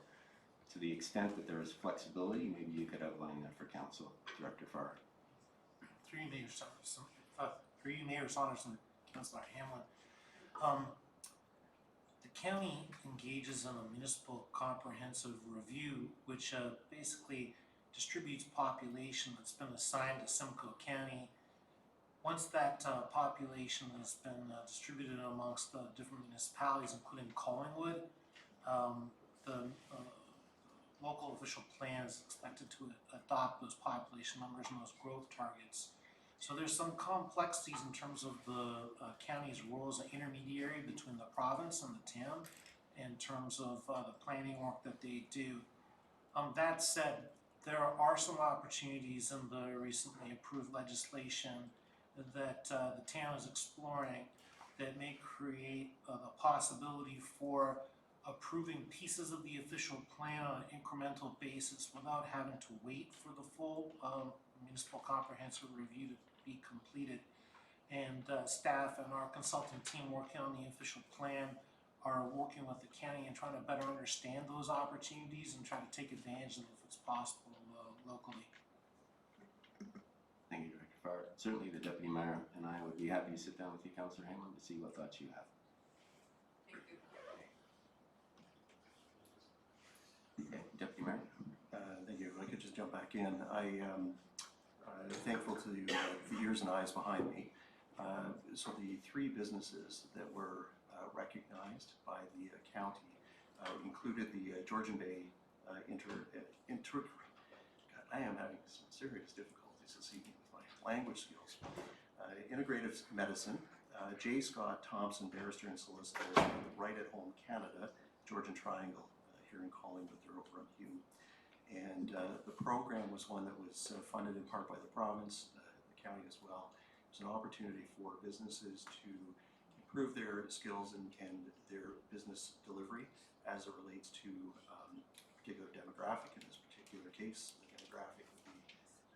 to the extent that there is flexibility, maybe you could outline that for council, Director Farr. Through you, Mayor Saunderson, Councillor Hamlin. The county engages in a municipal comprehensive review, which basically distributes population that's been assigned to Simcoe County. Once that population has been distributed amongst the different municipalities, including Collingwood, the local official plan is expected to adopt those population numbers and those growth targets. So there's some complexities in terms of the county's role as an intermediary between the province and the town in terms of the planning work that they do. That said, there are some opportunities in the recently approved legislation that the town is exploring that may create the possibility for approving pieces of the official plan on an incremental basis without having to wait for the full municipal comprehensive review to be completed. And staff and our consulting team working on the official plan are working with the county and trying to better understand those opportunities and trying to take advantage of them if it's possible locally. Thank you, Director Farr. Certainly the Deputy Mayor and I would be happy to sit down with you, Councillor Hamlin, to see what thoughts you have. Thank you. Okay, Deputy Mayor. Thank you. If I could just jump back in. I'm thankful to the ears and eyes behind me. So the three businesses that were recognized by the county included the Georgian Bay God, I am having some serious difficulties this evening with my language skills. Integrative Medicine, J. Scott Thompson, Barrister and Solicitor, and Right at Home Canada, Georgian Triangle, here in Collingwood, they're over on Hume. And the program was one that was funded in part by the province, the county as well. It was an opportunity for businesses to improve their skills and their business delivery as it relates to a particular demographic. In this particular case, the demographic would be,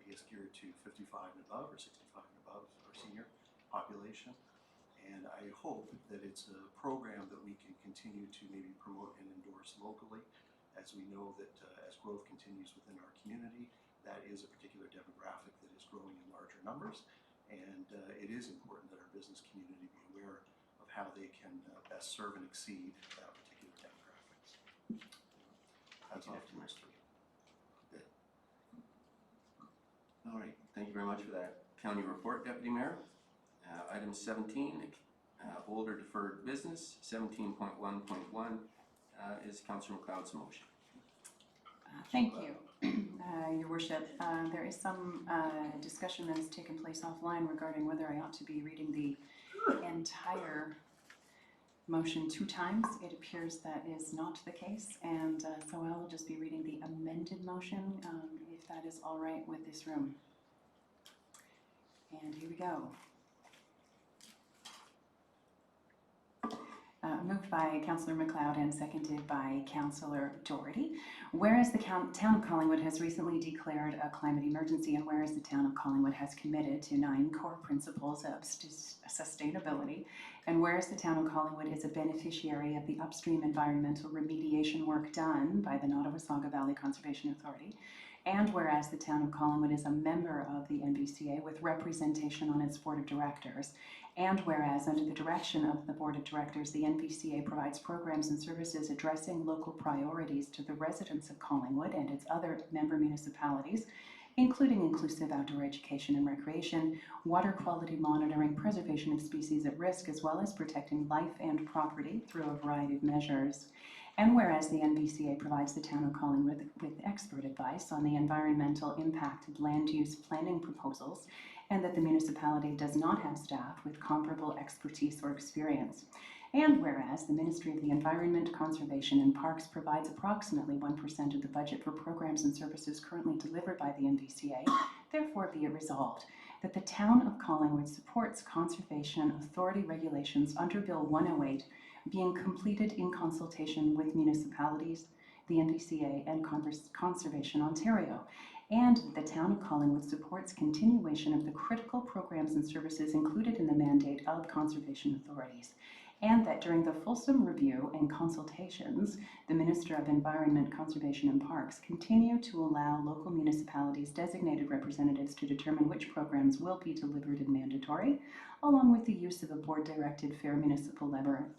I guess, geared to 55 and above or 65 and above, our senior population. And I hope that it's a program that we can continue to maybe promote and endorse locally, as we know that as growth continues within our community, that is a particular demographic that is growing in larger numbers. And it is important that our business community be aware of how they can best serve and exceed that particular demographics. That's off to my street. Good. All right, thank you very much for that county report, Deputy Mayor. Item 17, older deferred business. 17.1.1 is Councillor McLeod's motion. Thank you, Your Worship. There is some discussion that has taken place offline regarding whether I ought to be reading the entire motion 2 times. It appears that is not the case, and so I will just be reading the amended motion, if that is all right with this room. And here we go. moved by Councillor MacLeod and seconded by Councillor Doherty. Whereas the town of Collingwood has recently declared a climate emergency, and whereas the town of Collingwood has committed to 9 core principles of sustainability, and whereas the town of Collingwood is a beneficiary of the upstream environmental remediation work done by the Nottawasaga Valley Conservation Authority, and whereas the town of Collingwood is a member of the NVCA with representation on its board of directors, and whereas under the direction of the board of directors, the NVCA provides programs and services addressing local priorities to the residents of Collingwood and its other member municipalities, including inclusive outdoor education and recreation, water quality monitoring, preservation of species at risk, as well as protecting life and property through a variety of measures. And whereas the NVCA provides the town of Collingwood with expert advice on the environmental impact of land use planning proposals, and that the municipality does not have staff with comparable expertise or experience. And whereas the Ministry of the Environment, Conservation and Parks provides approximately 1% of the budget for programs and services currently delivered by the NVCA, therefore be it resolved that the town of Collingwood supports Conservation Authority regulations under Bill 108 being completed in consultation with municipalities, the NVCA and Conservation Ontario, and the town of Collingwood supports continuation of the critical programs and services included in the mandate of conservation authorities, and that during the fulsome review and consultations, the Minister of Environment, Conservation and Parks continue to allow local municipalities designated representatives to determine which programs will be delivered and mandatory, along with the use of a board-directed fair municipal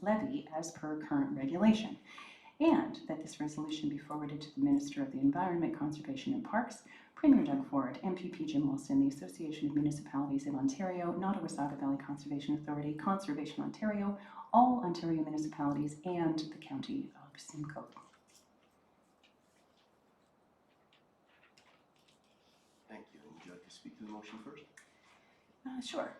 levy as per current regulation. And that this resolution be forwarded to the Minister of the Environment, Conservation and Parks, Premier Doug Ford, MPP Jim Wilson, the Association of Municipalities in Ontario, Nottawasaga Valley Conservation Authority, Conservation Ontario, all Ontario municipalities, and the County of Simcoe. Thank you. Would you like to speak to the motion first? Sure.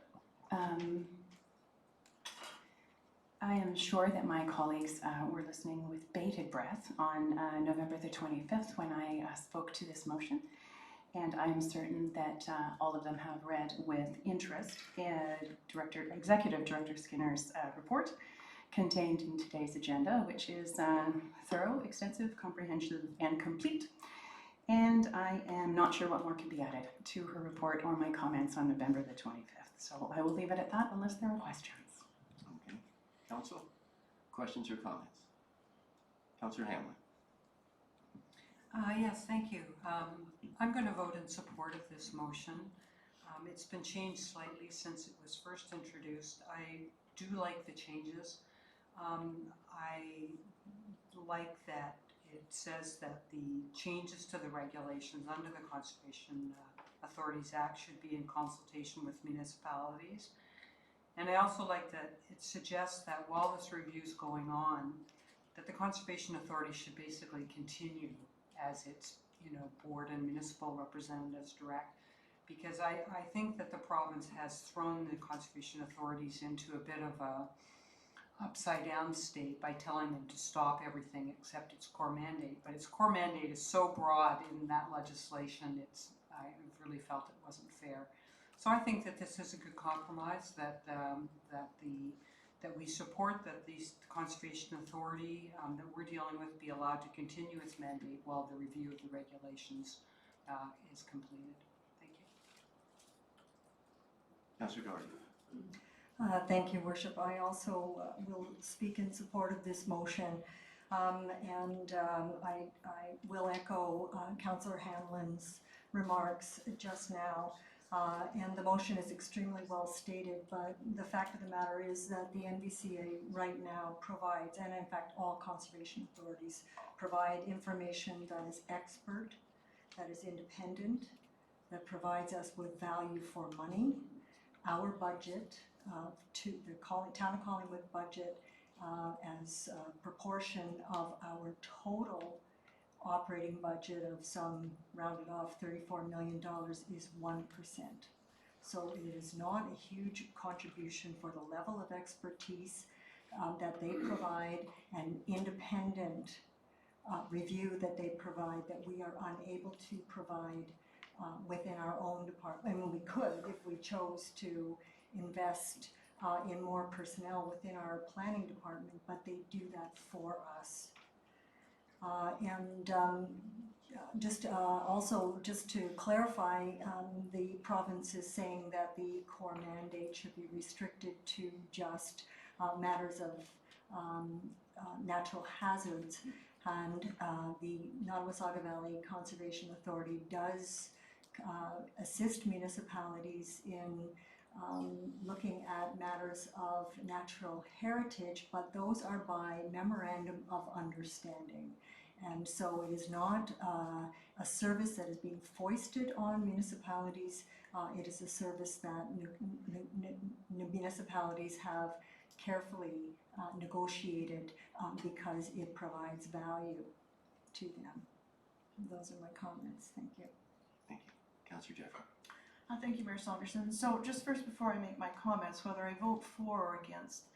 I am sure that my colleagues were listening with bated breath on November the 25th when I spoke to this motion, and I am certain that all of them have read with interest Executive Director Skinner's report contained in today's agenda, which is thorough, extensive, comprehensive, and complete. And I am not sure what more can be added to her report or my comments on November the 25th. So I will leave it at that unless there are questions. Okay. Council, questions or comments? Councillor Hamlin. Yes, thank you. I'm going to vote in support of this motion. It's been changed slightly since it was first introduced. I do like the changes. I like that it says that the changes to the regulations under the Conservation Authorities Act should be in consultation with municipalities. And I also like that it suggests that while this review is going on, that the Conservation Authority should basically continue as its, board and municipal representatives direct, because I think that the province has thrown the conservation authorities into a bit of a upside down state by telling them to stop everything except its core mandate. But its core mandate is so broad in that legislation, I really felt it wasn't fair. So I think that this is a good compromise, that we support that the Conservation Authority that we're dealing with be allowed to continue its mandate while the review of the regulations is completed. Thank you. Councillor Doherty. Thank you, Worship. I also will speak in support of this motion. I will echo Councillor Hanlon's remarks just now. And the motion is extremely well stated, but the fact of the matter is that the NVCA right now provides, and in fact all conservation authorities provide information that is expert, that is independent, that provides us with value for money. Our budget, to the Town of Collingwood budget, as a proportion of our total operating budget of some rounded off $34 million is 1%. So it is not a huge contribution for the level of expertise that they provide and independent review that they provide that we are unable to provide within our own department. I mean, we could if we chose to invest in more personnel within our planning department, but they do that for us. Just to clarify, the province is saying that the core mandate should be restricted to just matters of natural hazards. And the Nottawasaga Valley Conservation Authority does assist municipalities in looking at matters of natural heritage, but those are by memorandum of understanding. And so it is not a service that is being foisted on municipalities. It is a service that municipalities have carefully negotiated because it provides value to them. Those are my comments. Thank you. Thank you. Councillor Jeffrey. Thank you, Mayor Saunderson. So just first before I make my comments, whether I vote for or against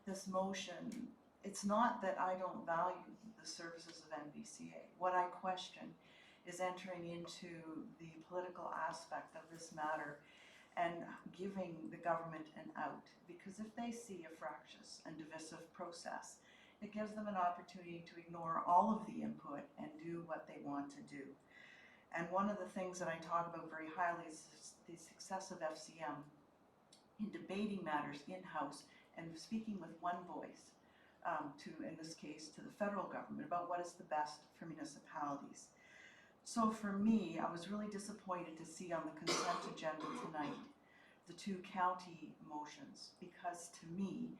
this motion, it's not that I don't value the services of NVCA. What I question is entering into the political aspect of this matter and giving the government an out. Because if they see a fractious and divisive process, it gives them an opportunity to ignore all of the input and do what they want to do. And one of the things that I talk about very highly is the success of FCM in debating matters in-house and speaking with one voice in this case, to the federal government about what is the best for municipalities. So for me, I was really disappointed to see on the consent agenda tonight the two county motions, because to me,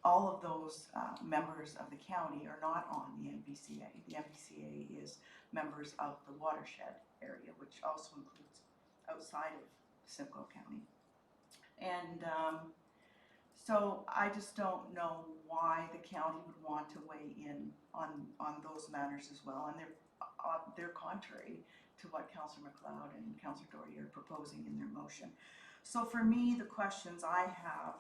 all of those members of the county are not on the MVCA. The MVCA is members of the watershed area, which also includes outside of Simcoe County. And so I just don't know why the county would want to weigh in on those matters as well. And they're contrary to what Councillor MacLeod and Councillor Doherty are proposing in their motion. So for me, the questions I have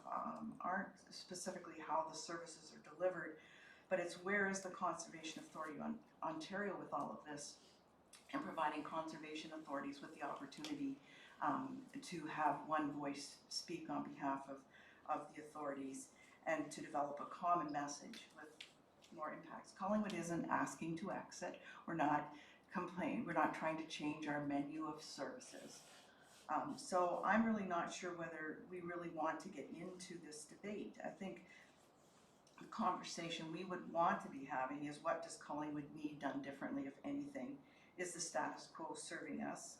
aren't specifically how the services are delivered, but it's where is the Conservation Authority on Ontario with all of this, and providing conservation authorities with the opportunity to have one voice speak on behalf of the authorities and to develop a common message with more impacts. Collingwood isn't asking to exit. We're not complaining. We're not trying to change our menu of services. So I'm really not sure whether we really want to get into this debate. I think the conversation we would want to be having is, what does Collingwood need done differently, if anything? Is the status quo serving us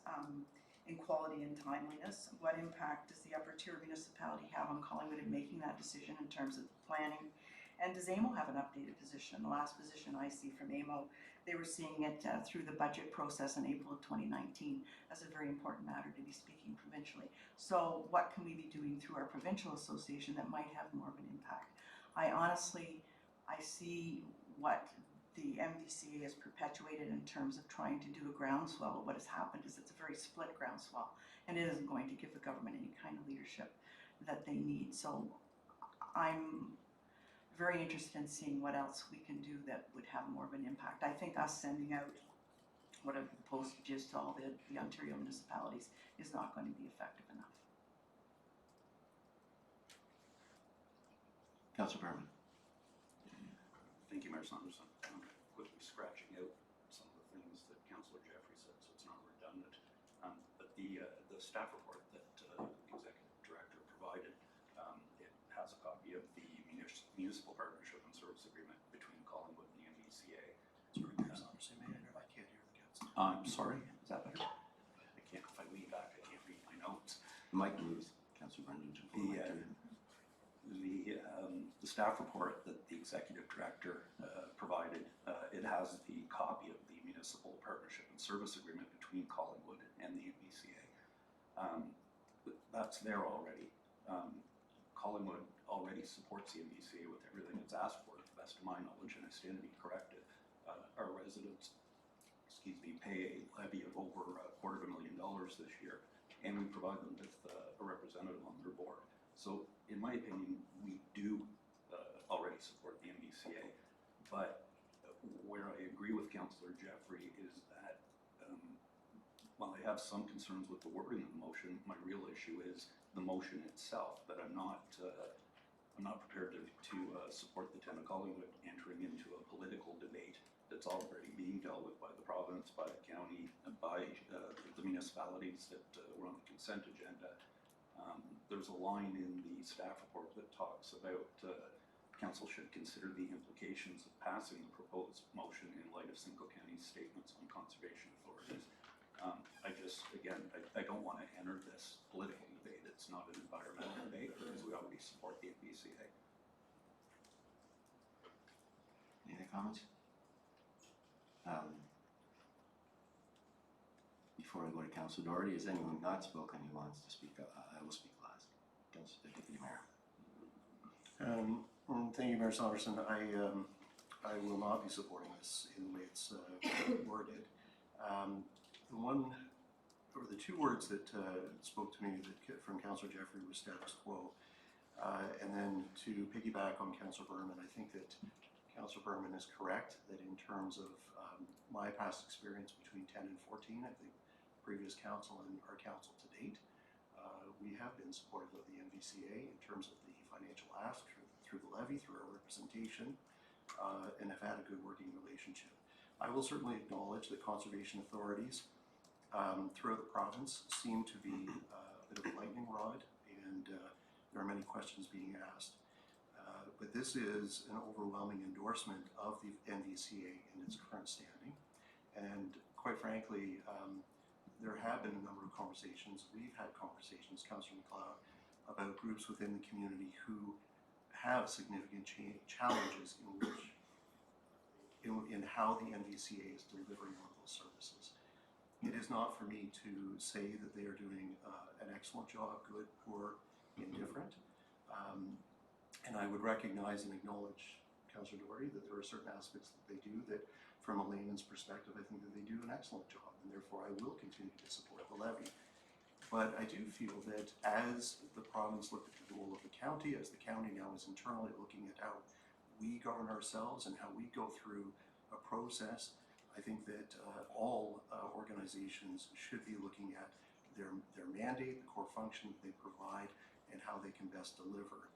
in quality and timeliness? What impact does the upper tier municipality have on Collingwood in making that decision in terms of planning? And does AMO have an updated position? The last position I see from AMO, they were seeing it through the budget process in April of 2019 as a very important matter to be speaking provincially. So what can we be doing through our provincial association that might have more of an impact? I see what the MVCA has perpetuated in terms of trying to do a groundswell. What has happened is it's a very split groundswell, and it isn't going to give the government any kind of leadership that they need. So I'm very interested in seeing what else we can do that would have more of an impact. I think us sending out whatever the postage is to all the Ontario municipalities is not going to be effective enough. Councillor Berman. Thank you, Mayor Saunderson. I'm quickly scratching out some of the things that Councillor Jeffrey said, so it's not redundant. But the staff report that the Executive Director provided, it has a copy of the Municipal Partnership and Service Agreement between Collingwood and the MVCA. Sorry, Mayor Saunderson, I can't hear the council. I'm sorry, is that better? I can't, if I lean back, I can't read my notes. The mic moves, Councillor Brendan. The staff report that the Executive Director provided, it has the copy of the Municipal Partnership and Service Agreement between Collingwood and the MVCA. That's there already. Collingwood already supports the MVCA with everything it's asked for, to the best of my knowledge, and I stand to be corrected. Our residents, pay a levy of over $250,000 this year, and we provide them with a representative on their board. So, in my opinion, we do already support the MVCA, but where I agree with Councillor Jeffrey is that while I have some concerns with the wording of the motion, my real issue is the motion itself, that I'm not prepared to support the town of Collingwood entering into a political debate that's already being dealt with by the province, by the county, and by the municipalities that were on the consent agenda. There's a line in the staff report that talks about council should consider the implications of passing the proposed motion in light of Simcoe County's statements on conservation authorities. I don't want to enter this political debate. It's not an environmental debate because we already support the MBCA. Any other comments? Before I go to Councilor Doherty, is anyone not spoken who wants to speak? I will speak last. Councilor Deputy Mayor. Thank you, Mayor Saunderson. I will not be supporting this in the way it's worded. The two words that spoke to me from Councillor Jeffrey was status quo. And then to piggyback on Councillor Berman, I think that Councillor Berman is correct that in terms of my past experience between 10 and 14 at the previous council and our council to date, we have been supportive of the MVCA in terms of the financial ask through the levy, through our representation, and have had a good working relationship. I will certainly acknowledge that conservation authorities throughout the province seem to be a bit of a lightning rod, and there are many questions being asked. But this is an overwhelming endorsement of the NVCA in its current standing, and quite frankly, there have been a number of conversations, we've had conversations, Councillor McLeod, about groups within the community who have significant challenges in how the NVCA is delivering on those services. It is not for me to say that they are doing an excellent job, good, poor, indifferent. And I would recognize and acknowledge, Councillor Doherty, that there are certain aspects that they do that, from a layman's perspective, I think that they do an excellent job, and therefore I will continue to support the levy. But I do feel that as the province looked at the role of the county, as the county now is internally looking at how we govern ourselves and how we go through a process, I think that all organizations should be looking at their mandate, the core function that they provide, and how they can best deliver.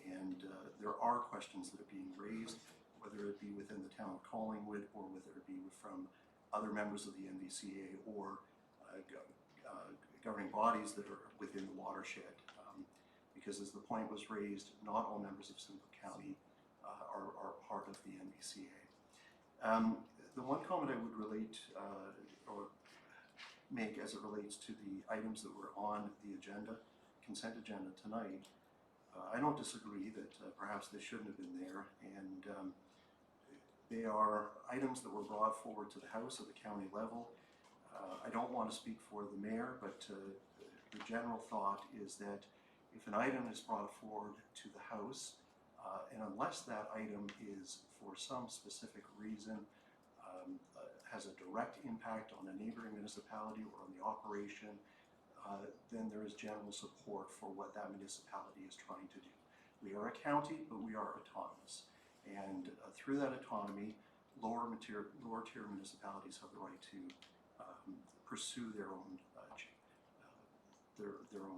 And there are questions that are being raised, whether it be within the town of Collingwood or whether it be from other members of the NVCA or governing bodies that are within the watershed. Because as the point was raised, not all members of Simcoe County are part of the NVCA. The one comment I would relate or make as it relates to the items that were on the agenda, consent agenda tonight, I don't disagree that perhaps they shouldn't have been there, and they are items that were brought forward to the House at the county level. I don't want to speak for the mayor, but the general thought is that if an item is brought forward to the House, and unless that item is for some specific reason, has a direct impact on a neighboring municipality or on the operation, then there is general support for what that municipality is trying to do. We are a county, but we are autonomous. And through that autonomy, lower tier municipalities have the right to pursue their own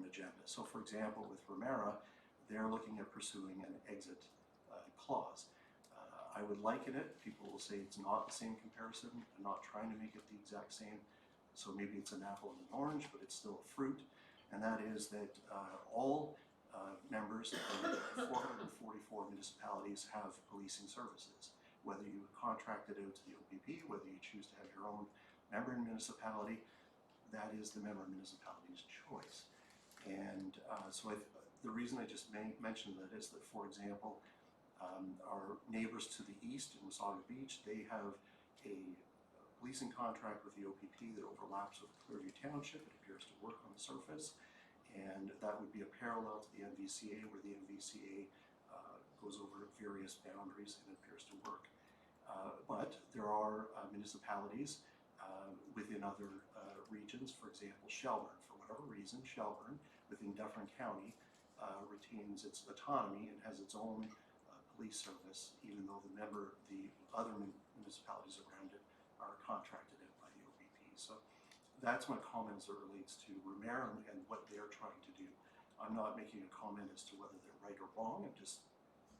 agenda. So for example, with Ramera, they're looking at pursuing an exit clause. I would liken it, people will say it's not the same comparison, I'm not trying to make it the exact same, so maybe it's an apple and an orange, but it's still a fruit, and that is that all members of 444 municipalities have policing services. Whether you contract it out to the OPP, whether you choose to have your own member municipality, that is the member municipality's choice. And the reason I just mentioned that is that, for example, our neighbors to the east in Wasaga Beach, they have a policing contract with the OPP that overlaps with Clearview Township. It appears to work on the surface, and that would be a parallel to the NVCA, where the NVCA goes over various boundaries and appears to work. But there are municipalities within other regions, for example, Shelburne. For whatever reason, Shelburne, within Dufferin County, retains its autonomy and has its own police service, even though the other municipalities around it are contracted out by the OPP. So that's my comment as it relates to Romero and what they're trying to do. I'm not making a comment as to whether they're right or wrong. I'm just,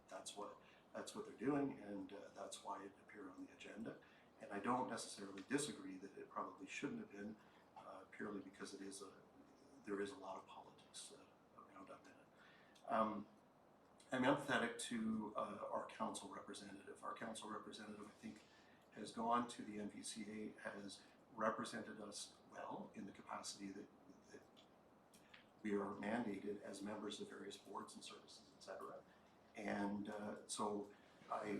that's what they're doing, and that's why it appeared on the agenda. And I don't necessarily disagree that it probably shouldn't have been, purely because there is a lot of politics around up in it. I'm empathetic to our council representative. Our council representative, I think, has gone to the MVCA, has represented us well in the capacity that we are mandated as members of various boards and services, etc. And so I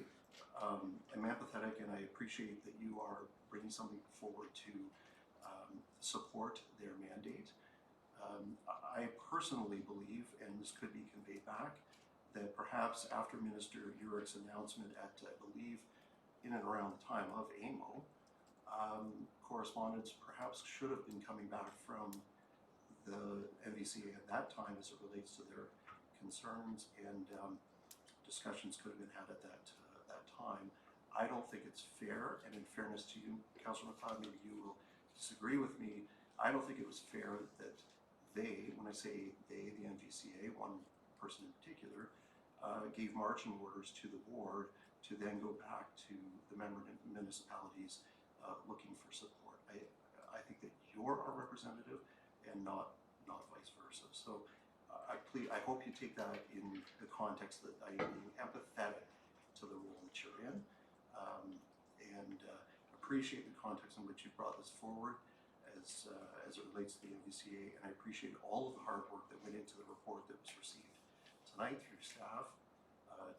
am empathetic, and I appreciate that you are bringing something forward to support their mandate. I personally believe, and this could be conveyed back, that perhaps after Minister Urick's announcement at, I believe, in and around the time of AMO, correspondence perhaps should have been coming back from the MVCA at that time as it relates to their concerns, and discussions could have been had at that time. I don't think it's fair, and in fairness to you, Councillor MacLeod, maybe you will disagree with me, I don't think it was fair that they, when I say they, the MVCA, one person in particular, gave marching orders to the board to then go back to the member municipalities looking for support. I think that you're our representative and not vice versa. So I hope you take that in the context that I am being empathetic to the role that you're in, and appreciate the context in which you brought this forward as it relates to the MVCA, and I appreciate all of the hard work that went into the report that was received tonight through staff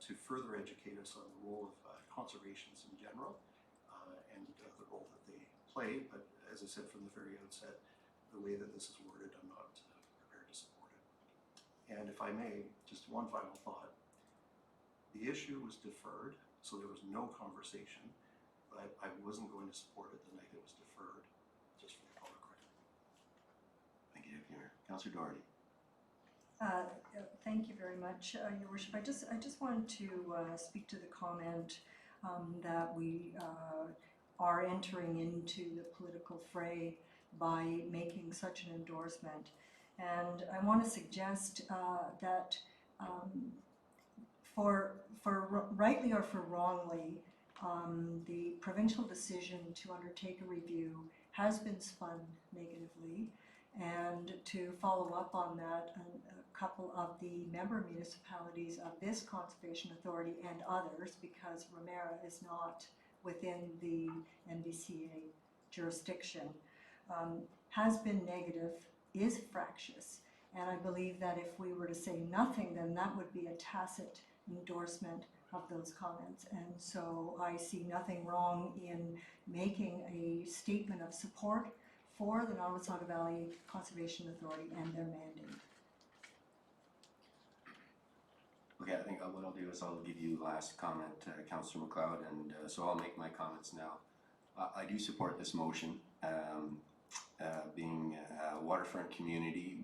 to further educate us on the role of conservationists in general and the role that they play. But as I said from the very outset, the way that this is worded, I'm not prepared to support it. And if I may, just one final thought. The issue was deferred, so there was no conversation, but I wasn't going to support it the night it was deferred, just for the public record. Thank you, Deputy Mayor. Councillor Doherty. Thank you very much, Your Worship. I just wanted to speak to the comment that we are entering into the political fray by making such an endorsement. And I want to suggest that for rightly or for wrongly, the provincial decision to undertake a review has been spun negatively. And to follow up on that, a couple of the member municipalities of this Conservation Authority and others, because Romero is not within the NBCA jurisdiction, has been negative, is fractious. And I believe that if we were to say nothing, then that would be a tacit endorsement of those comments. And so I see nothing wrong in making a statement of support for the Nottawasaga Valley Conservation Authority and their mandate. Okay, I think what I'll do is I'll give you last comment, Councillor MacLeod, and so I'll make my comments now. I do support this motion. Being a waterfront community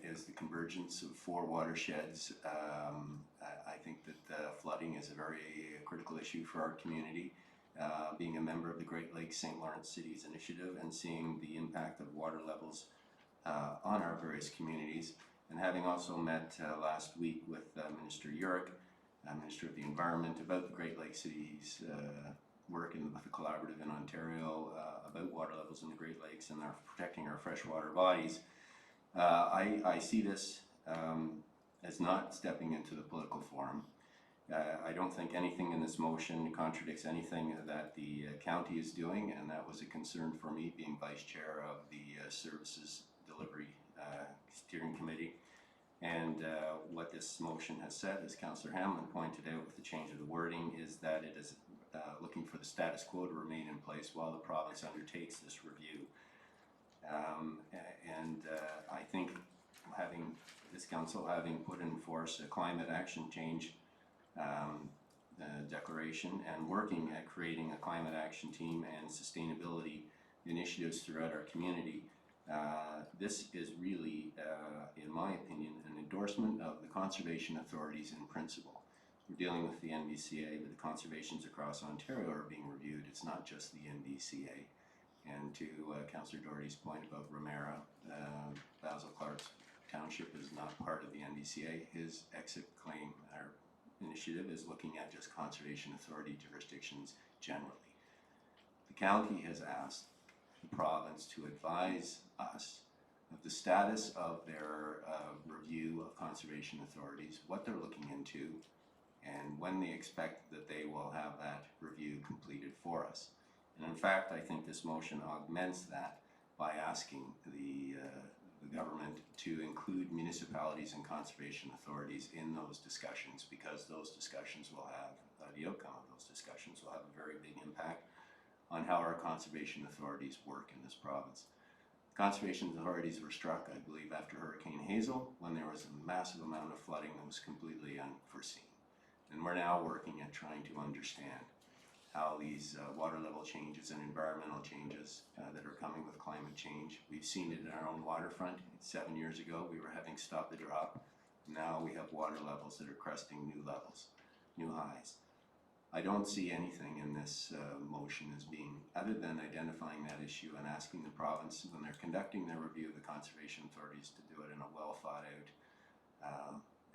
is the convergence of 4 watersheds. I think that flooding is a very critical issue for our community. Being a member of the Great Lakes St. Lawrence Cities Initiative and seeing the impact of water levels on our various communities, and having also met last week with Minister Urick, Minister of the Environment, about the Great Lakes Cities work with the collaborative in Ontario about water levels in the Great Lakes and protecting our freshwater bodies. I see this as not stepping into the political forum. I don't think anything in this motion contradicts anything that the county is doing, and that was a concern for me being vice chair of the Services Delivery Steering Committee. And what this motion has said, as Councillor Hamlin pointed out with the change of the wording, is that it is looking for the status quo to remain in place while the province undertakes this review. I think having this council having put in force a climate action change declaration and working at creating a climate action team and sustainability initiatives throughout our community, this is really, in my opinion, an endorsement of the conservation authorities in principle. We're dealing with the NBCA, but the conservations across Ontario are being reviewed. It's not just the NBCA. And to Councillor Doherty's point about Romero, Basil Clark's township is not part of the NDCA. His exit claim or initiative is looking at just conservation authority jurisdictions generally. The county has asked the province to advise us of the status of their review of conservation authorities, what they're looking into, and when they expect that they will have that review completed for us. And in fact, I think this motion augments that by asking the government to include municipalities and conservation authorities in those discussions, because those discussions will have, the outcome of those discussions will have a very big impact on how our conservation authorities work in this province. Conservation authorities were struck, I believe, after Hurricane Hazel, when there was a massive amount of flooding that was completely unforeseen. And we're now working at trying to understand how these water level changes and environmental changes that are coming with climate change. We've seen it in our own waterfront. 7 years ago, we were having stop the drop. Now we have water levels that are cresting new levels, new highs. I don't see anything in this motion as being, other than identifying that issue and asking the province, when they're conducting their review of the conservation authorities, to do it in a well thought out,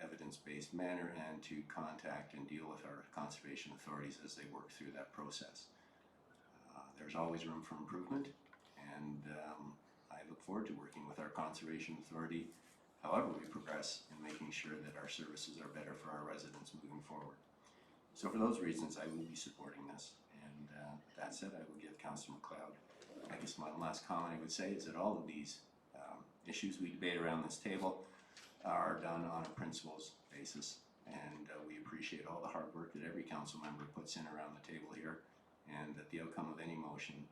evidence-based manner, and to contact and deal with our conservation authorities as they work through that process. There's always room for improvement, and I look forward to working with our conservation authority however we progress in making sure that our services are better for our residents moving forward. So for those reasons, I will be supporting this, and that said, I will give Councillor MacLeod, I guess my last comment I would say is that all of these issues we debate around this table are done on a principles basis, and we appreciate all the hard work that every council member puts in around the table here, and that the outcome of any motion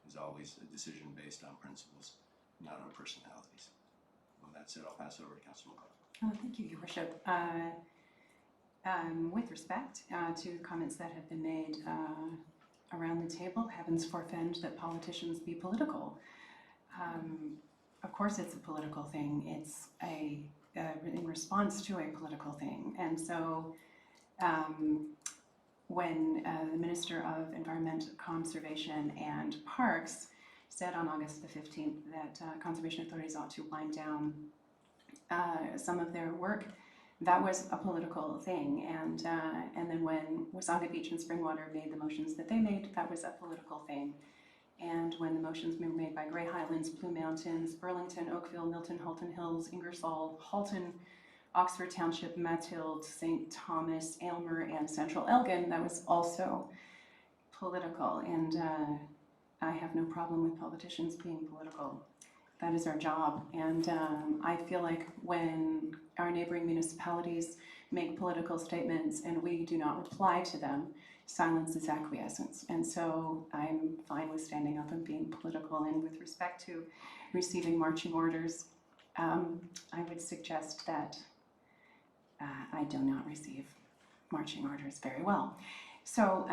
is always a decision based on principles, not on personalities. With that said, I'll pass it over to Councillor MacLeod. Thank you, Your Worship. With respect to comments that have been made around the table, heavens forfend that politicians be political. Of course it's a political thing. It's in response to a political thing. And so when the Minister of Environment, Conservation and Parks said on August the 15th that conservation authorities ought to wind down some of their work, that was a political thing. And then when Wasaga Beach and Springwater made the motions that they made, that was a political thing. And when the motions were made by Grey Highlands, Blue Mountains, Burlington, Oakville, Milton, Halton Hills, Ingersoll, Halton, Oxford Township, Matilde, St. Thomas, Aylmer, and Central Elgin, that was also political. And I have no problem with politicians being political. That is our job. And I feel like when our neighboring municipalities make political statements and we do not reply to them, silence is acquiescence. And so I'm fine with standing up and being political. And with respect to receiving marching orders, I would suggest that I do not receive marching orders very well. So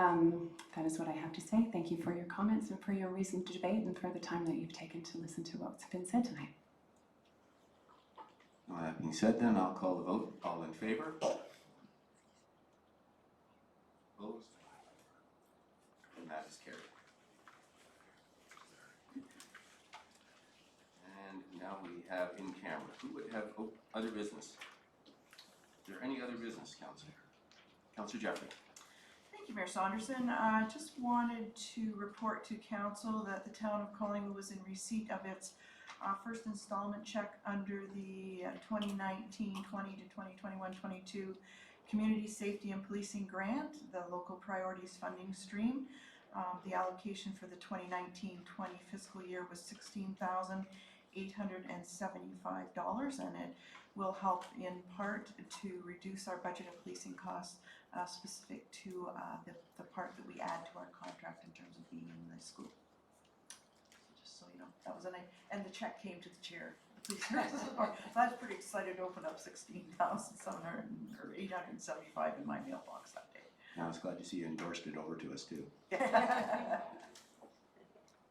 that is what I have to say. Thank you for your comments and for your reasoned debate and for the time that you've taken to listen to what's been said tonight. Well, that being said, then I'll call the vote. All in favor? Opposed? And that is carried. And now we have in camera. Who would have other business? Is there any other business, Councillor? Councillor Jeffrey. Thank you, Mayor Saunderson. I just wanted to report to Council that the town of Collingwood was in receipt of its first installment check under the 2019-20 to 2021-22 Community Safety and Policing Grant, the Local Priorities Funding Stream. The allocation for the 2019-20 fiscal year was $16,875, and it will help in part to reduce our budget of policing costs specific to the part that we add to our contract in terms of being in the school. So just so you know, that was and the check came to the chair. The police services department. So I was pretty excited to open up $16,700 or $875 in my mailbox that day. I was glad to see you endorsed it over to us too.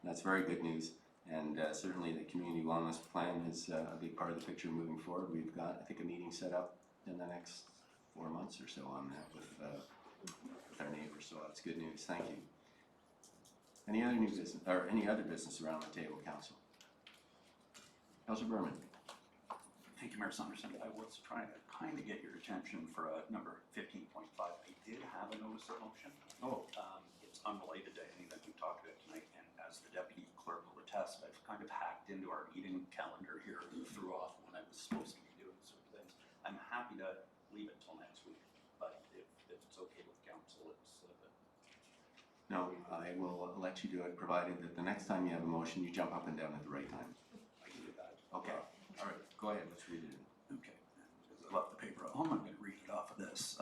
That's very good news. And certainly the community wellness plan is a big part of the picture moving forward. We've got, I think, a meeting set up in the next 4 months or so on that with our neighbors. So that's good news. Thank you. Any other new business, or any other business around the table, Council? Councilor Berman. Thank you, Mayor Saunderson. I was trying to kind of get your attention for number 15.5. I did have a notice of motion. Oh. It's unrelated to anything that we talked about tonight, and as the deputy clerk will attest, I've kind of hacked into our meeting calendar here and threw off when I was supposed to be doing certain things. I'm happy to leave it till next week, but if it's okay with council, it's No, I will let you do it, provided that the next time you have a motion, you jump up and down at the right time. I can do that. Okay, all right, go ahead, let's read it. Okay, because I left the paper at home, I'm going to read it off of this.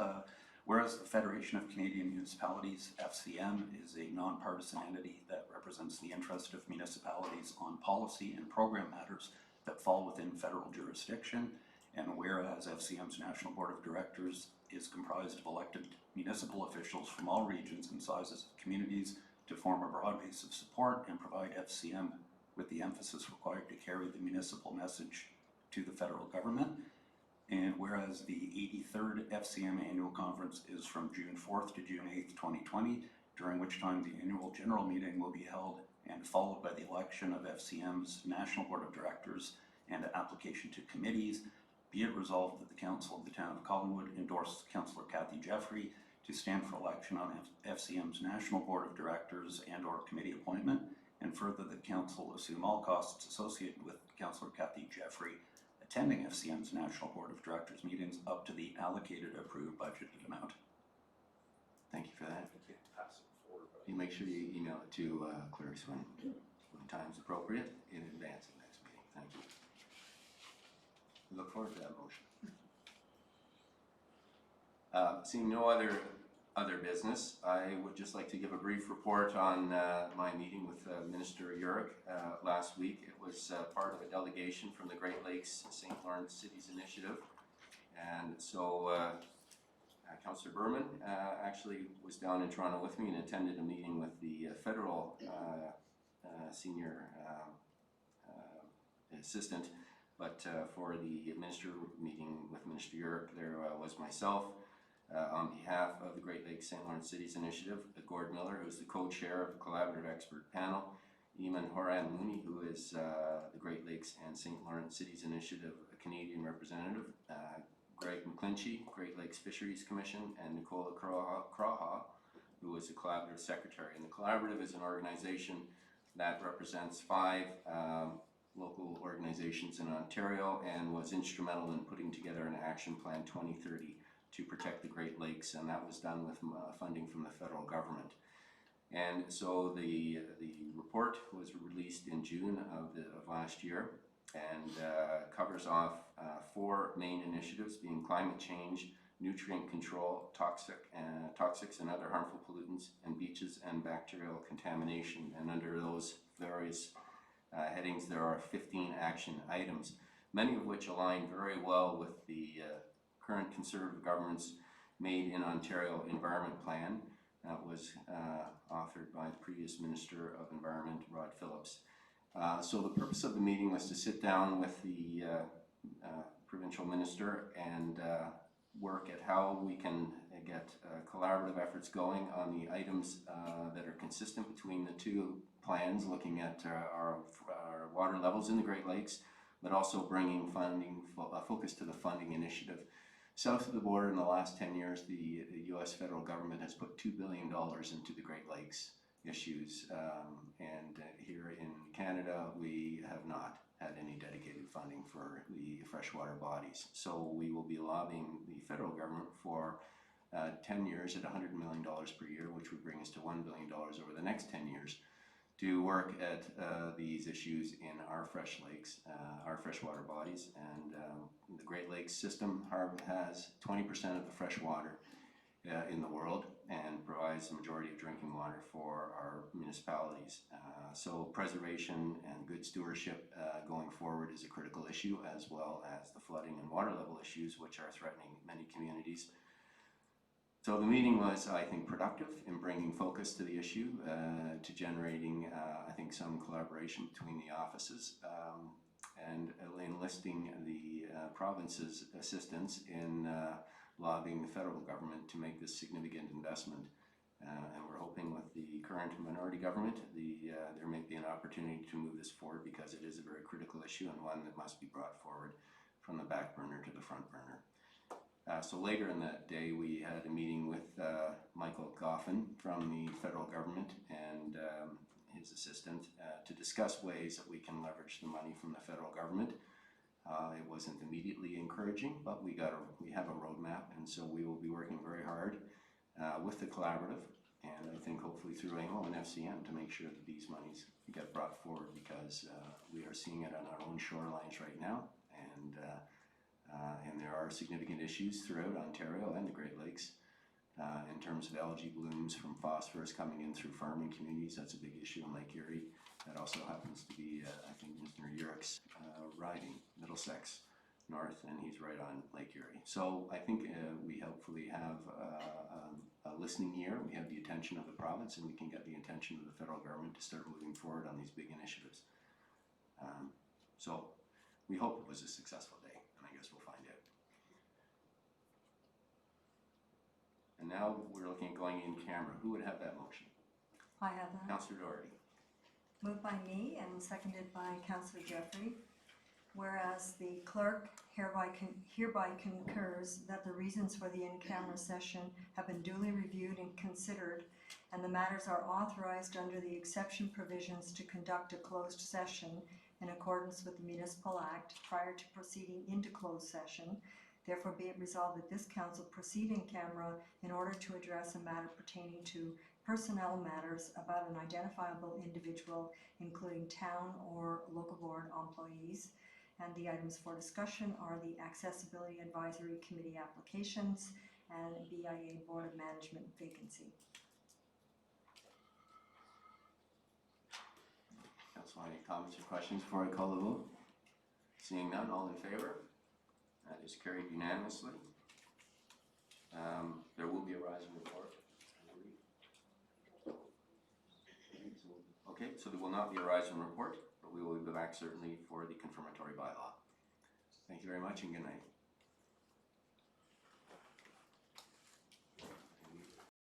Whereas the Federation of Canadian Municipalities, FCM, is a nonpartisan entity that represents the interest of municipalities on policy and program matters that fall within federal jurisdiction, and whereas FCM's National Board of Directors is comprised of elected municipal officials from all regions and sizes of communities to form a broad base of support and provide FCM with the emphasis required to carry the municipal message to the federal government. And whereas the 83rd FCM Annual Conference is from June 4th to June 8th, 2020, during which time the annual general meeting will be held and followed by the election of FCM's National Board of Directors and application to committees, be it resolved that the Council of the Town of Collingwood endorses Councillor Kathy Jeffrey to stand for election on FCM's National Board of Directors and or committee appointment, and further that Council assume all costs associated with Councillor Kathy Jeffrey attending FCM's National Board of Directors meetings up to the allocated approved budgeted amount. Thank you for that. I can't pass it forward, but You make sure you email it to clerks when time's appropriate in advance of next meeting. Thank you. We look forward to that motion. Seeing no other business, I would just like to give a brief report on my meeting with Minister Urick last week. It was part of a delegation from the Great Lakes St. Lawrence Cities Initiative. And so Councillor Berman actually was down in Toronto with me and attended a meeting with the federal senior assistant. But for the minister meeting with Minister Urick, there was myself on behalf of the Great Lakes St. Lawrence Cities Initiative, Gord Miller, who is the co-chair of the Collaborative Expert Panel, Eamon Horan Mooney, who is the Great Lakes and St. Lawrence Cities Initiative Canadian representative, Greg McClinchy, Great Lakes Fisheries Commission, and Nicola Crawhaw, who is the Collaborative Secretary. And the Collaborative is an organization that represents 5 local organizations in Ontario and was instrumental in putting together an action plan 2030 to protect the Great Lakes, and that was done with funding from the federal government. And so the report was released in June of last year and covers off 4 main initiatives, being climate change, nutrient control, toxics and other harmful pollutants, and beaches and bacterial contamination. And under those various headings, there are 15 action items, many of which align very well with the current Conservative government's Made in Ontario Environment Plan that was authored by the previous Minister of Environment, Rod Phillips. So the purpose of the meeting was to sit down with the provincial minister and work at how we can get collaborative efforts going on the items that are consistent between the 2 plans, looking at our water levels in the Great Lakes, but also bringing funding, focus to the funding initiative. South of the border in the last 10 years, the U.S. federal government has put $2 billion into the Great Lakes issues. And here in Canada, we have not had any dedicated funding for the freshwater bodies. So we will be lobbying the federal government for 10 years at $100 million per year, which would bring us to $1 billion over the next 10 years, to work at these issues in our fresh lakes, our freshwater bodies. And the Great Lakes system has 20% of the fresh water in the world and provides the majority of drinking water for our municipalities. So preservation and good stewardship going forward is a critical issue, as well as the flooding and water level issues, which are threatening many communities. So the meeting was, I think, productive in bringing focus to the issue, to generating, I think, some collaboration between the offices, and enlisting the province's assistance in lobbying the federal government to make this significant investment And we're hoping with the current minority government, there may be an opportunity to move this forward because it is a very critical issue and one that must be brought forward from the back burner to the front burner. So later in that day, we had a meeting with Michael Goffin from the federal government and his assistant to discuss ways that we can leverage the money from the federal government. It wasn't immediately encouraging, but we have a roadmap, and so we will be working very hard with the collaborative, and I think hopefully through AMO and FCM to make sure that these monies get brought forward, because we are seeing it on our own shorelines right now, and there are significant issues throughout Ontario and the Great Lakes in terms of algae blooms from phosphorus coming in through farming communities. That's a big issue in Lake Erie. That also happens to be, I think, Mr. Urick's riding Middlesex North, and he's right on Lake Erie. So I think we hopefully have a listening ear. We have the attention of the province, and we can get the attention of the federal government to start moving forward on these big initiatives. So we hope it was a successful day, and I guess we'll find out. And now we're looking at going in camera. Who would have that motion? I have that. Councillor Doherty. Moved by me and seconded by Councillor Jeffrey. Whereas the clerk hereby concurs that the reasons for the in-camera session have been duly reviewed and considered, and the matters are authorized under the exception provisions to conduct a closed session in accordance with the Municipal Act prior to proceeding into closed session. Therefore be it resolved that this council proceed in camera in order to address a matter pertaining to personnel matters about an identifiable individual, including town or local board employees. And the items for discussion are the Accessibility Advisory Committee applications and BIA Board of Management vacancy. Council, any comments or questions before I call the vote? Seeing none, all in favor? That is carried unanimously. There will be a rise and report. Okay, so there will not be a rise and report, but we will be back certainly for the confirmatory bylaw. Thank you very much and good night.